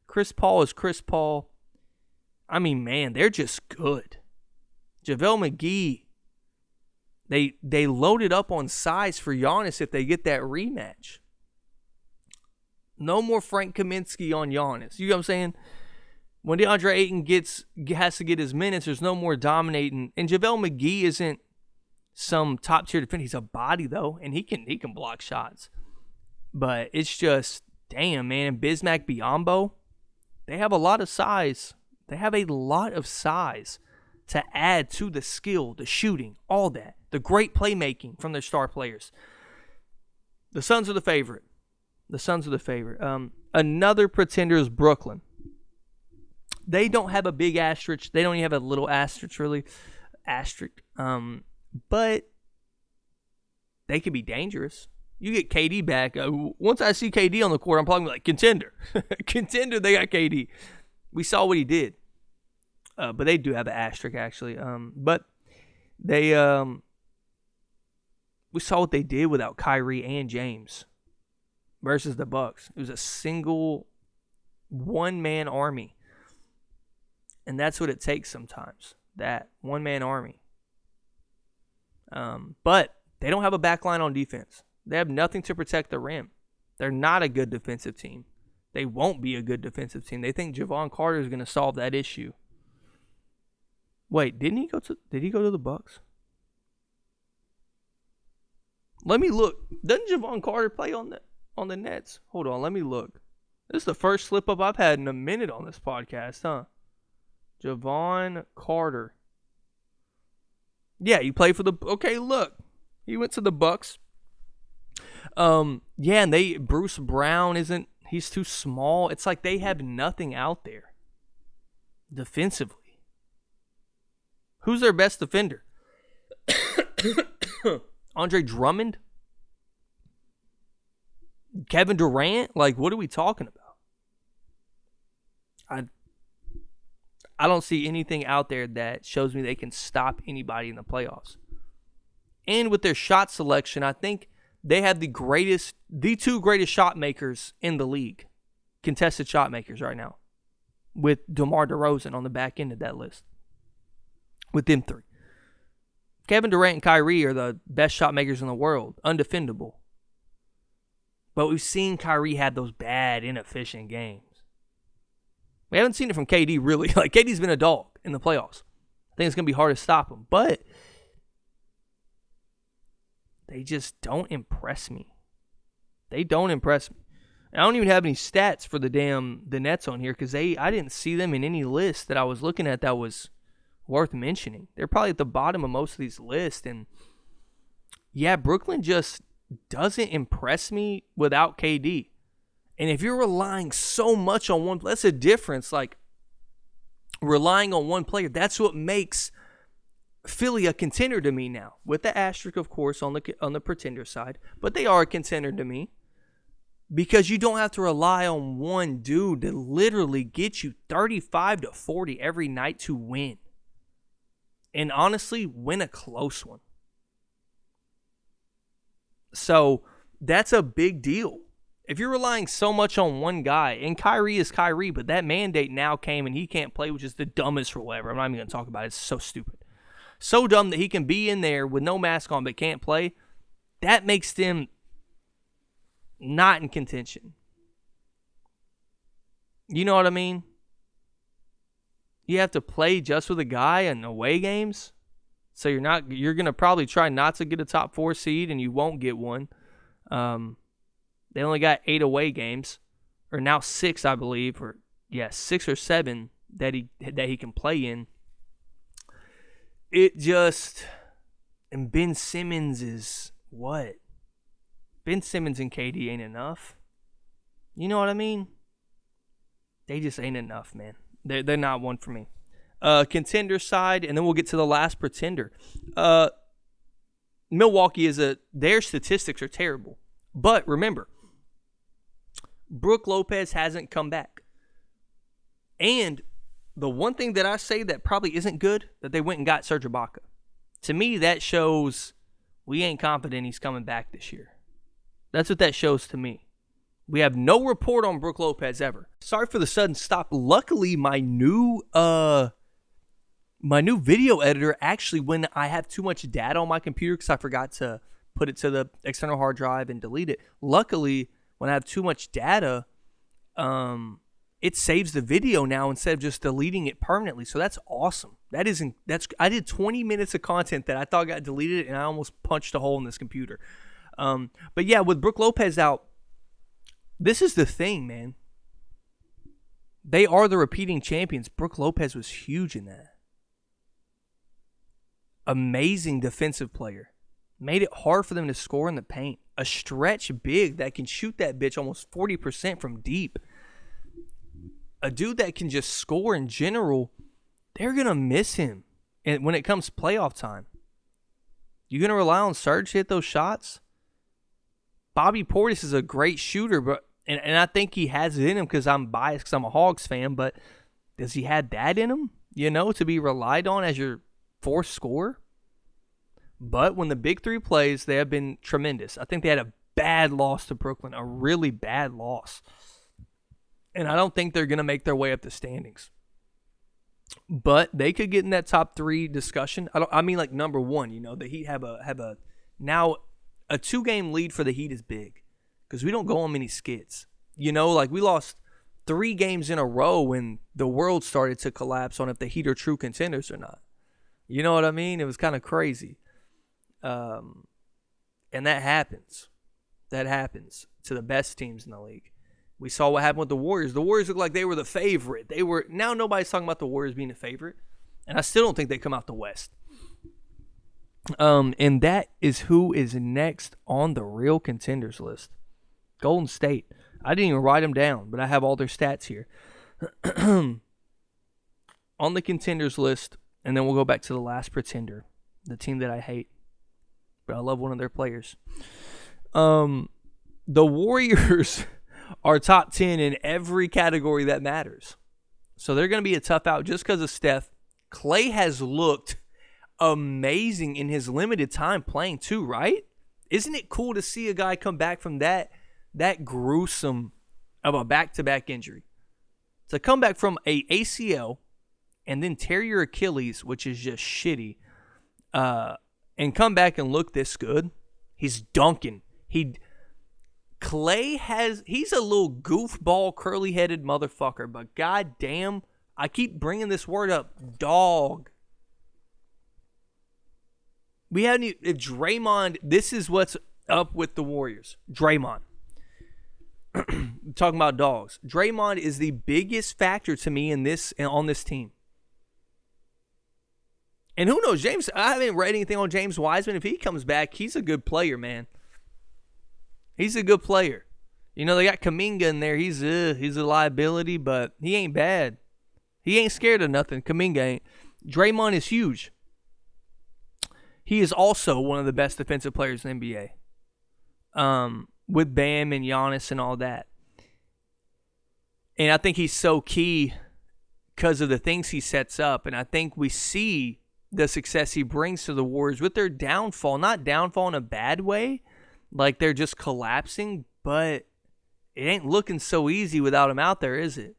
Chris Paul is Chris Paul. I mean, man, they're just good. JaVale McGee, they loaded up on size for Giannis if they get that rematch. No more Frank Kaminsky on Giannis. You know what I'm saying? When DeAndre Ayton has to get his minutes, there's no more dominating. And JaVale McGee isn't some top-tier defender. He's a body, though, and he can block shots. But it's just, damn, man. And Bismack Biyombo, they have a lot of size. They have a lot of size to add to the skill, the shooting, all that. The great playmaking from their star players. The Suns are the favorite. Another pretender is Brooklyn. They don't have a big asterisk. They don't even have a little asterisk, really. But they could be dangerous. You get KD back. Once I see KD on the court, I'm probably like, contender. Contender, they got KD. We saw what he did. But they do have an asterisk, actually. But they we saw what they did without Kyrie and James versus the Bucks. It was a single one-man army. And that's what it takes sometimes. That one-man army. But they don't have a back line on defense. They have nothing to protect the rim. They're not a good defensive team. They won't be a good defensive team. They think Javon Carter is going to solve that issue. Wait, did he go to the Bucks? Let me look. Doesn't Javon Carter play on the Nets? Hold on, let me look. This is the first slip up I've had in a minute on this podcast, huh? Javon Carter. Yeah, he played for the. Okay, look, he went to the Bucks. Yeah, and Bruce Brown isn't. He's too small. It's like they have nothing out there defensively. Who's their best defender? Andre Drummond? Kevin Durant? Like, what are we talking about? I don't see anything out there that shows me they can stop anybody in the playoffs. And with their shot selection, I think they have the two greatest shot makers in the league. Contested shot makers right now. With DeMar DeRozan on the back end of that list. With them three. Kevin Durant and Kyrie are the best shot makers in the world. Undefendable. But we've seen Kyrie have those bad, inefficient games. We haven't seen it from KD, really. Like, KD's been a dog in the playoffs. I think it's going to be hard to stop him. But they just don't impress me. They don't impress me. And I don't even have any stats for the Nets on here because I didn't see them in any list that I was looking at that was worth mentioning. They're probably at the bottom of most of these lists. And yeah, Brooklyn just doesn't impress me without KD. And if you're relying so much on one, that's a difference. Like, relying on one player, that's what makes Philly a contender to me now. With the asterisk, of course, on the pretender side. But they are a contender to me. Because you don't have to rely on one dude to literally get you 35 to 40 every night to win. And honestly, win a close one. So, that's a big deal. If you're relying so much on one guy, and Kyrie is Kyrie, but that mandate now came and he can't play, which is the dumbest or whatever. I'm not even going to talk about it. It's so stupid. So dumb that he can be in there with no mask on but can't play. That makes them not in contention. You know what I mean? You have to play just with a guy in away games. So you're going to probably try not to get a top 4 seed and you won't get one. They only got 8 away games, or now 6, I believe, 6 or 7 that he can play in. And Ben Simmons is what? Ben Simmons and KD ain't enough. You know what I mean? They just ain't enough, man. They're not one for me. Contender side, and then we'll get to the last pretender. Milwaukee their statistics are terrible. But remember, Brook Lopez hasn't come back. And the one thing that I say that probably isn't good, that they went and got Serge Ibaka. To me, that shows we ain't confident he's coming back this year. That's what that shows to me. We have no report on Brook Lopez ever. Sorry for the sudden stop. Luckily, my new video editor, actually, when I have too much data on my computer because I forgot to put it to the external hard drive and delete it. Luckily, when I have too much data, it saves the video now instead of just deleting it permanently. So that's awesome. I did 20 minutes of content that I thought got deleted, and I almost punched a hole in this computer. But yeah, with Brook Lopez out, this is the thing, man. They are the repeating champions. Brook Lopez was huge in that. Amazing defensive player. Made it hard for them to score in the paint. A stretch big that can shoot that bitch almost 40% from deep. A dude that can just score in general. They're going to miss him when it comes playoff time. You going to rely on Serge to hit those shots? Bobby Portis is a great shooter, but and I think he has it in him because I'm biased because I'm a Hogs fan, but does he have that in him, to be relied on as your fourth scorer? But when the big three plays, they have been tremendous. I think they had a bad loss to Brooklyn, a really bad loss. And I don't think they're going to make their way up the standings. But they could get in that top three discussion. I mean like number one, the Heat have a now a 2-game lead for the Heat is big because we don't go on many skits. Like we lost 3 games in a row when the world started to collapse on if the Heat are true contenders or not. You know what I mean? It was kind of crazy. And that happens. That happens to the best teams in the league. We saw what happened with the Warriors. The Warriors looked like they were the favorite. Now nobody's talking about the Warriors being the favorite. And I still don't think they come out the West. And that is who is next on the real contenders list. Golden State. I didn't even write them down, but I have all their stats here. On the contenders list, and then we'll go back to the last pretender, the team that I hate, but I love one of their players. The Warriors are top 10 in every category that matters. So they're going to be a tough out just because of Steph. Klay has looked amazing in his limited time playing too, right? Isn't it cool to see a guy come back from that gruesome of a back-to-back injury? To come back from a ACL and then tear your Achilles, which is just shitty, and come back and look this good. He's dunking. He's a little goofball, curly-headed motherfucker, but goddamn, I keep bringing this word up, dog. If Draymond, this is what's up with the Warriors. Draymond. Talking about dogs. Draymond is the biggest factor to me on this team. And who knows, I haven't read anything on James Wiseman. If he comes back, he's a good player, man. He's a good player. They got Kuminga in there. He's a liability, but he ain't bad. He ain't scared of nothing. Kuminga ain't. Draymond is huge. He is also one of the best defensive players in the NBA. With Bam and Giannis and all that. And I think he's so key because of the things he sets up. And I think we see the success he brings to the Warriors with their downfall. Not downfall in a bad way, like they're just collapsing, but it ain't looking so easy without him out there, is it?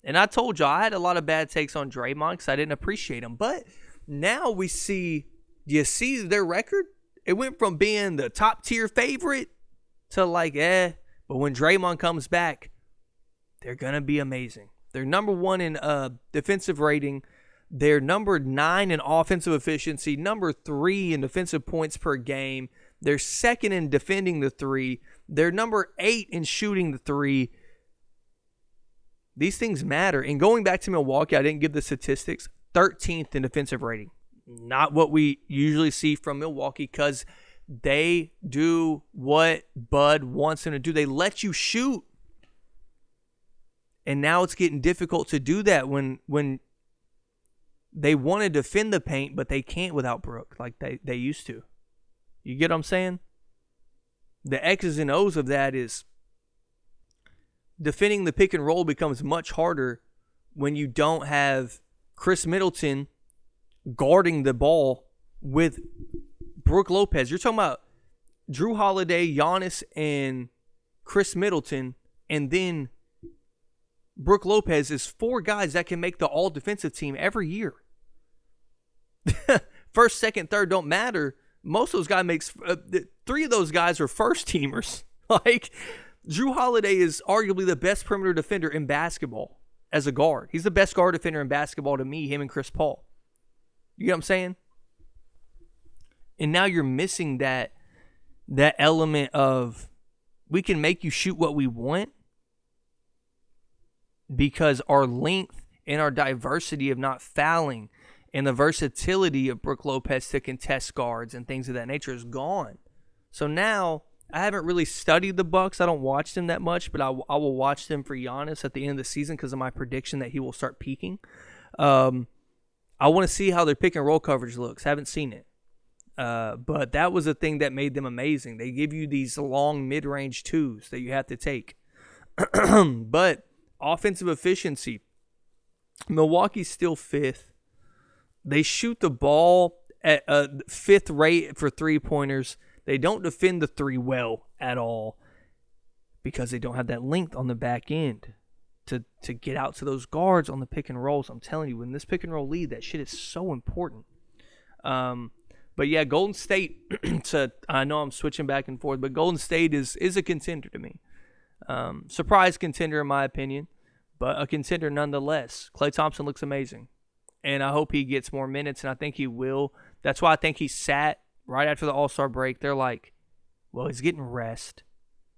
And I told y'all I had a lot of bad takes on Draymond because I didn't appreciate him. But now we see, you see their record? It went from being the top tier favorite to but when Draymond comes back, they're going to be amazing. They're number 1 in defensive rating. They're number 9 in offensive efficiency, number 3 in defensive points per game. They're second in defending the 3. They're number 8 in shooting the 3. These things matter. And going back to Milwaukee, I didn't give the statistics. 13th in defensive rating. Not what we usually see from Milwaukee because they do what Bud wants them to do. They let you shoot. And now it's getting difficult to do that when they want to defend the paint, but they can't without Brook like they used to. You get what I'm saying? The X's and O's of that is defending the pick and roll becomes much harder when you don't have Chris Middleton guarding the ball with Brook Lopez. You're talking about Drew Holiday, Giannis, and Chris Middleton, and then Brook Lopez is 4 guys that can make the all-defensive team every year. First, second, third don't matter. Most of those guys makes 3 of those guys are first teamers. Like Drew Holiday is arguably the best perimeter defender in basketball as a guard. He's the best guard defender in basketball to me, him and Chris Paul. You get what I'm saying? And now you're missing that element of we can make you shoot what we want because our length and our diversity of not fouling and the versatility of Brook Lopez to contest guards and things of that nature is gone. So now I haven't really studied the Bucks. I don't watch them that much, but I will watch them for Giannis at the end of the season because of my prediction that he will start peaking. I want to see how their pick and roll coverage looks. Haven't seen it. But that was a thing that made them amazing. They give you these long mid-range twos that you have to take. But offensive efficiency, Milwaukee's still fifth. They shoot the ball at a fifth rate for three-pointers. They don't defend the three well at all because they don't have that length on the back end to get out to those guards on the pick and rolls. I'm telling you, when this pick and roll lead, that shit is so important. But yeah, Golden State, I know I'm switching back and forth, but Golden State is a contender to me. Surprise contender in my opinion, but a contender nonetheless. Klay Thompson looks amazing, and I hope he gets more minutes, and I think he will. That's why I think he sat right after the All-Star break. They're like, well, he's getting rest.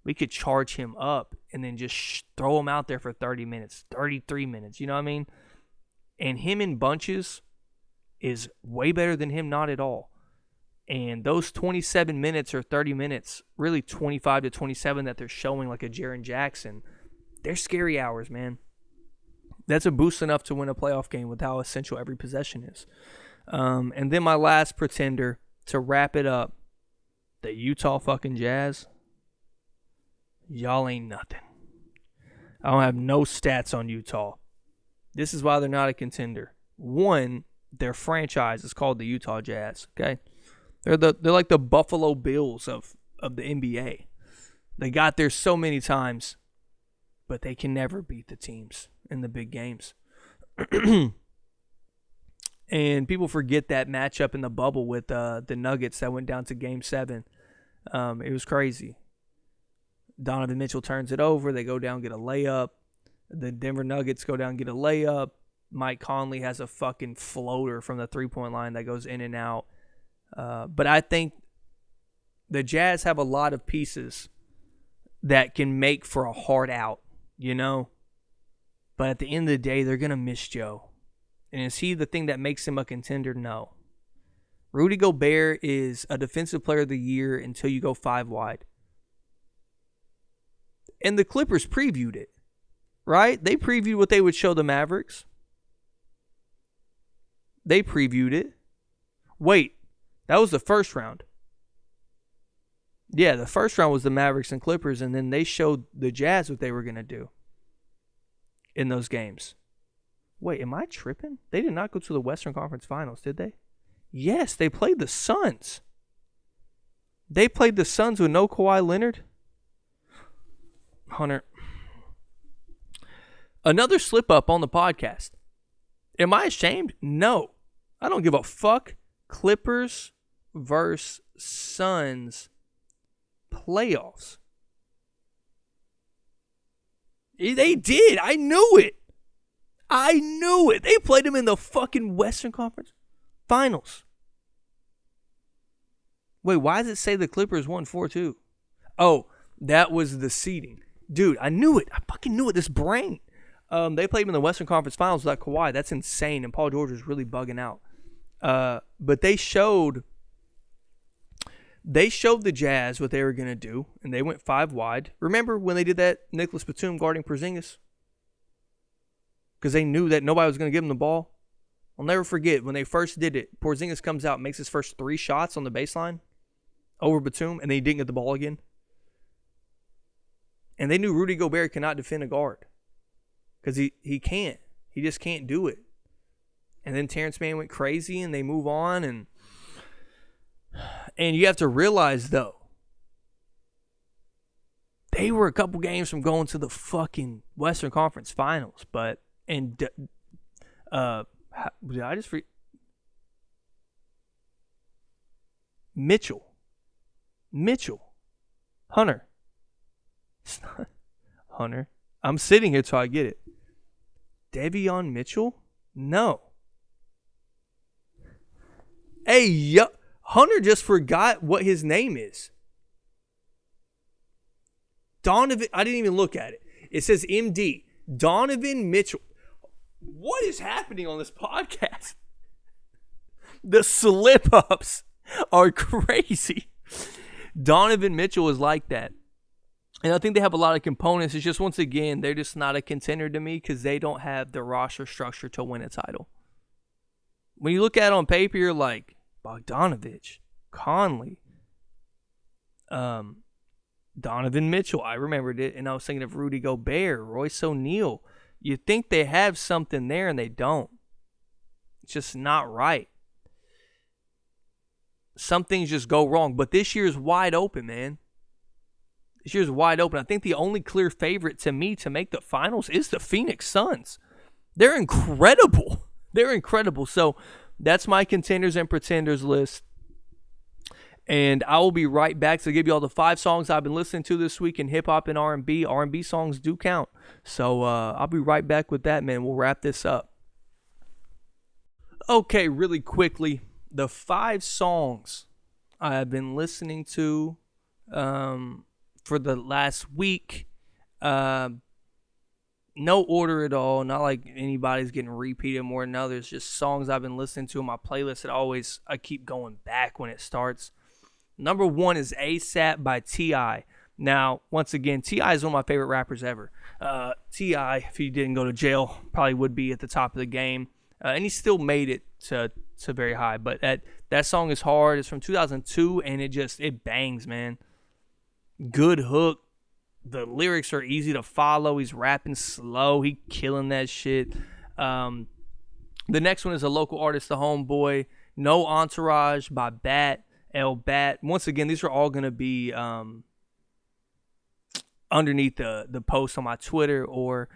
We could charge him up and then just throw him out there for 30 minutes, 33 minutes, you know what I mean? And him in bunches is way better than him not at all. And those 27 minutes or 30 minutes, really 25 to 27 that they're showing like a Jaren Jackson, they're scary hours, man. That's a boost enough to win a playoff game with how essential every possession is. And then my last pretender to wrap it up, the Utah fucking Jazz. Y'all ain't nothing. I don't have no stats on Utah. This is why they're not a contender. One, their franchise is called the Utah Jazz, okay? They're like the Buffalo Bills of the NBA. They got there so many times, but they can never beat the teams in the big games. And people forget that matchup in the bubble with the Nuggets that went down to Game 7. It was crazy. Donovan Mitchell turns it over. They go down, get a layup. The Denver Nuggets go down, get a layup. Mike Conley has a fucking floater from the three-point line that goes in and out. But I think the Jazz have a lot of pieces that can make for a hard out, you know? But at the end of the day, they're going to miss Joe. And is he the thing that makes him a contender? No. Rudy Gobert is a defensive player of the year until you go 5 wide. And the Clippers previewed it, right? They previewed what they would show the Mavericks. They previewed it. Wait, that was the first round. Yeah, the first round was the Mavericks and Clippers, and then they showed the Jazz what they were going to do in those games. Wait, am I tripping? They did not go to the Western Conference Finals, did they? Yes, they played the Suns. They played the Suns with no Kawhi Leonard. Hunter. Another slip up on the podcast. Am I ashamed? No. I don't give a fuck. Clippers versus Suns playoffs. They did. I knew it. They played them in the fucking Western Conference Finals. Wait, why does it say the Clippers won 4-2? Oh, that was the seeding. Dude, I knew it. I fucking knew it. This brain. They played him in the Western Conference Finals without Kawhi. That's insane. And Paul George was really bugging out. But they showed the Jazz what they were going to do, and they went 5 wide. Remember when they did that, Nicholas Batum guarding Porzingis? Because they knew that nobody was going to give him the ball. I'll never forget when they first did it. Porzingis comes out, makes his first 3 shots on the baseline over Batum, and then he didn't get the ball again. And they knew Rudy Gobert cannot defend a guard. Because he can't. He just can't do it. And then Terrence Mann went crazy and they move on. And you have to realize, though, they were a couple games from going to the fucking Western Conference Finals. Did I just Mitchell. Hunter. It's not Hunter. I'm sitting here till I get it. Davion Mitchell? No. Hey, Hunter just forgot what his name is. Donovan, I didn't even look at it. It says MD. Donovan Mitchell. What is happening on this podcast? The slip-ups are crazy. Donovan Mitchell is like that. And I think they have a lot of components. It's just, once again, they're just not a contender to me because they don't have the roster structure to win a title. When you look at it on paper, you're like, Bogdanovich, Conley, Donovan Mitchell. I remembered it, and I was thinking of Rudy Gobert, Royce O'Neal. You think they have something there, and they don't. It's just not right. Some things just go wrong, but this year's wide open, man. This year's wide open. I think the only clear favorite to me to make the finals is the Phoenix Suns. They're incredible. They're incredible. So that's my contenders and pretenders list. And I will be right back to give you all the 5 songs I've been listening to this week in hip-hop and R&B. R&B songs do count. So I'll be right back with that, man. We'll wrap this up. Okay, really quickly, the 5 songs I have been listening to for the last week. No order at all. Not like anybody's getting repeated more than others. Just songs I've been listening to in my playlist that I keep going back when it starts. Number 1 is ASAP by T.I. Now, once again, T.I. is one of my favorite rappers ever. T.I., if he didn't go to jail, probably would be at the top of the game. And he still made it to very high. But that song is hard. It's from 2002, and it bangs, man. Good hook. The lyrics are easy to follow. He's rapping slow. He killing that shit. The next one is a local artist, The Homeboy. No Entourage by Bat. El Bat. Once again, these are all going to be underneath the post on my Twitter, or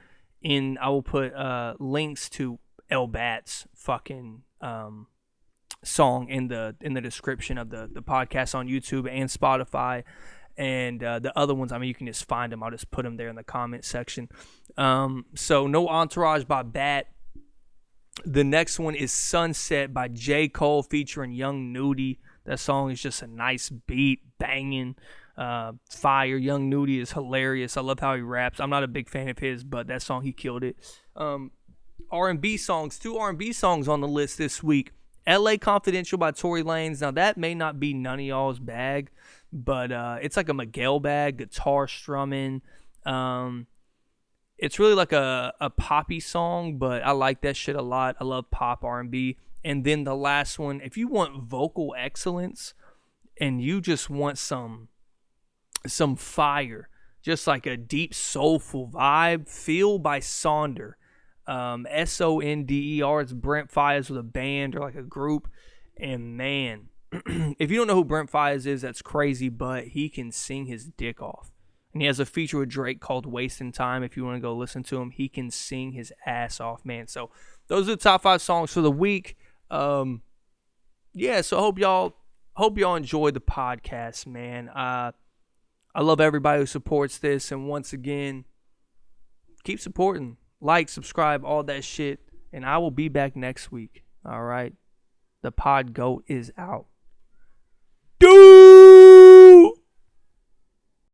I will put links to El Bat's fucking song in the description of the podcast on YouTube and Spotify. And the other ones, you can just find them. I'll just put them there in the comment section. So No Entourage by Bat. The next one is Sunset by J. Cole featuring Young Nudy. That song is just a nice beat, banging, fire. Young Nudy is hilarious. I love how he raps. I'm not a big fan of his, but that song, he killed it. R&B songs, 2 R&B songs on the list this week. LA Confidential by Tory Lanez. Now, that may not be none of y'all's bag, but it's like a Miguel bag, guitar strumming. It's really like a poppy song, but I like that shit a lot. I love pop R&B. And then the last one, if you want vocal excellence and you just want some fire, just like a deep soulful vibe, Feel by Sonder. Sonder. It's Brent Faiyaz with a band or like a group. And man, if you don't know who Brent Faiyaz is, that's crazy, but he can sing his dick off. And he has a feature with Drake called Wasting Time. If you want to go listen to him, he can sing his ass off, man. So those are the top 5 songs for the week. So I hope y'all enjoyed the podcast, man. I love everybody who supports this, and once again, keep supporting. Like, subscribe, all that shit, and I will be back next week. All right, the pod goat is out. Dude.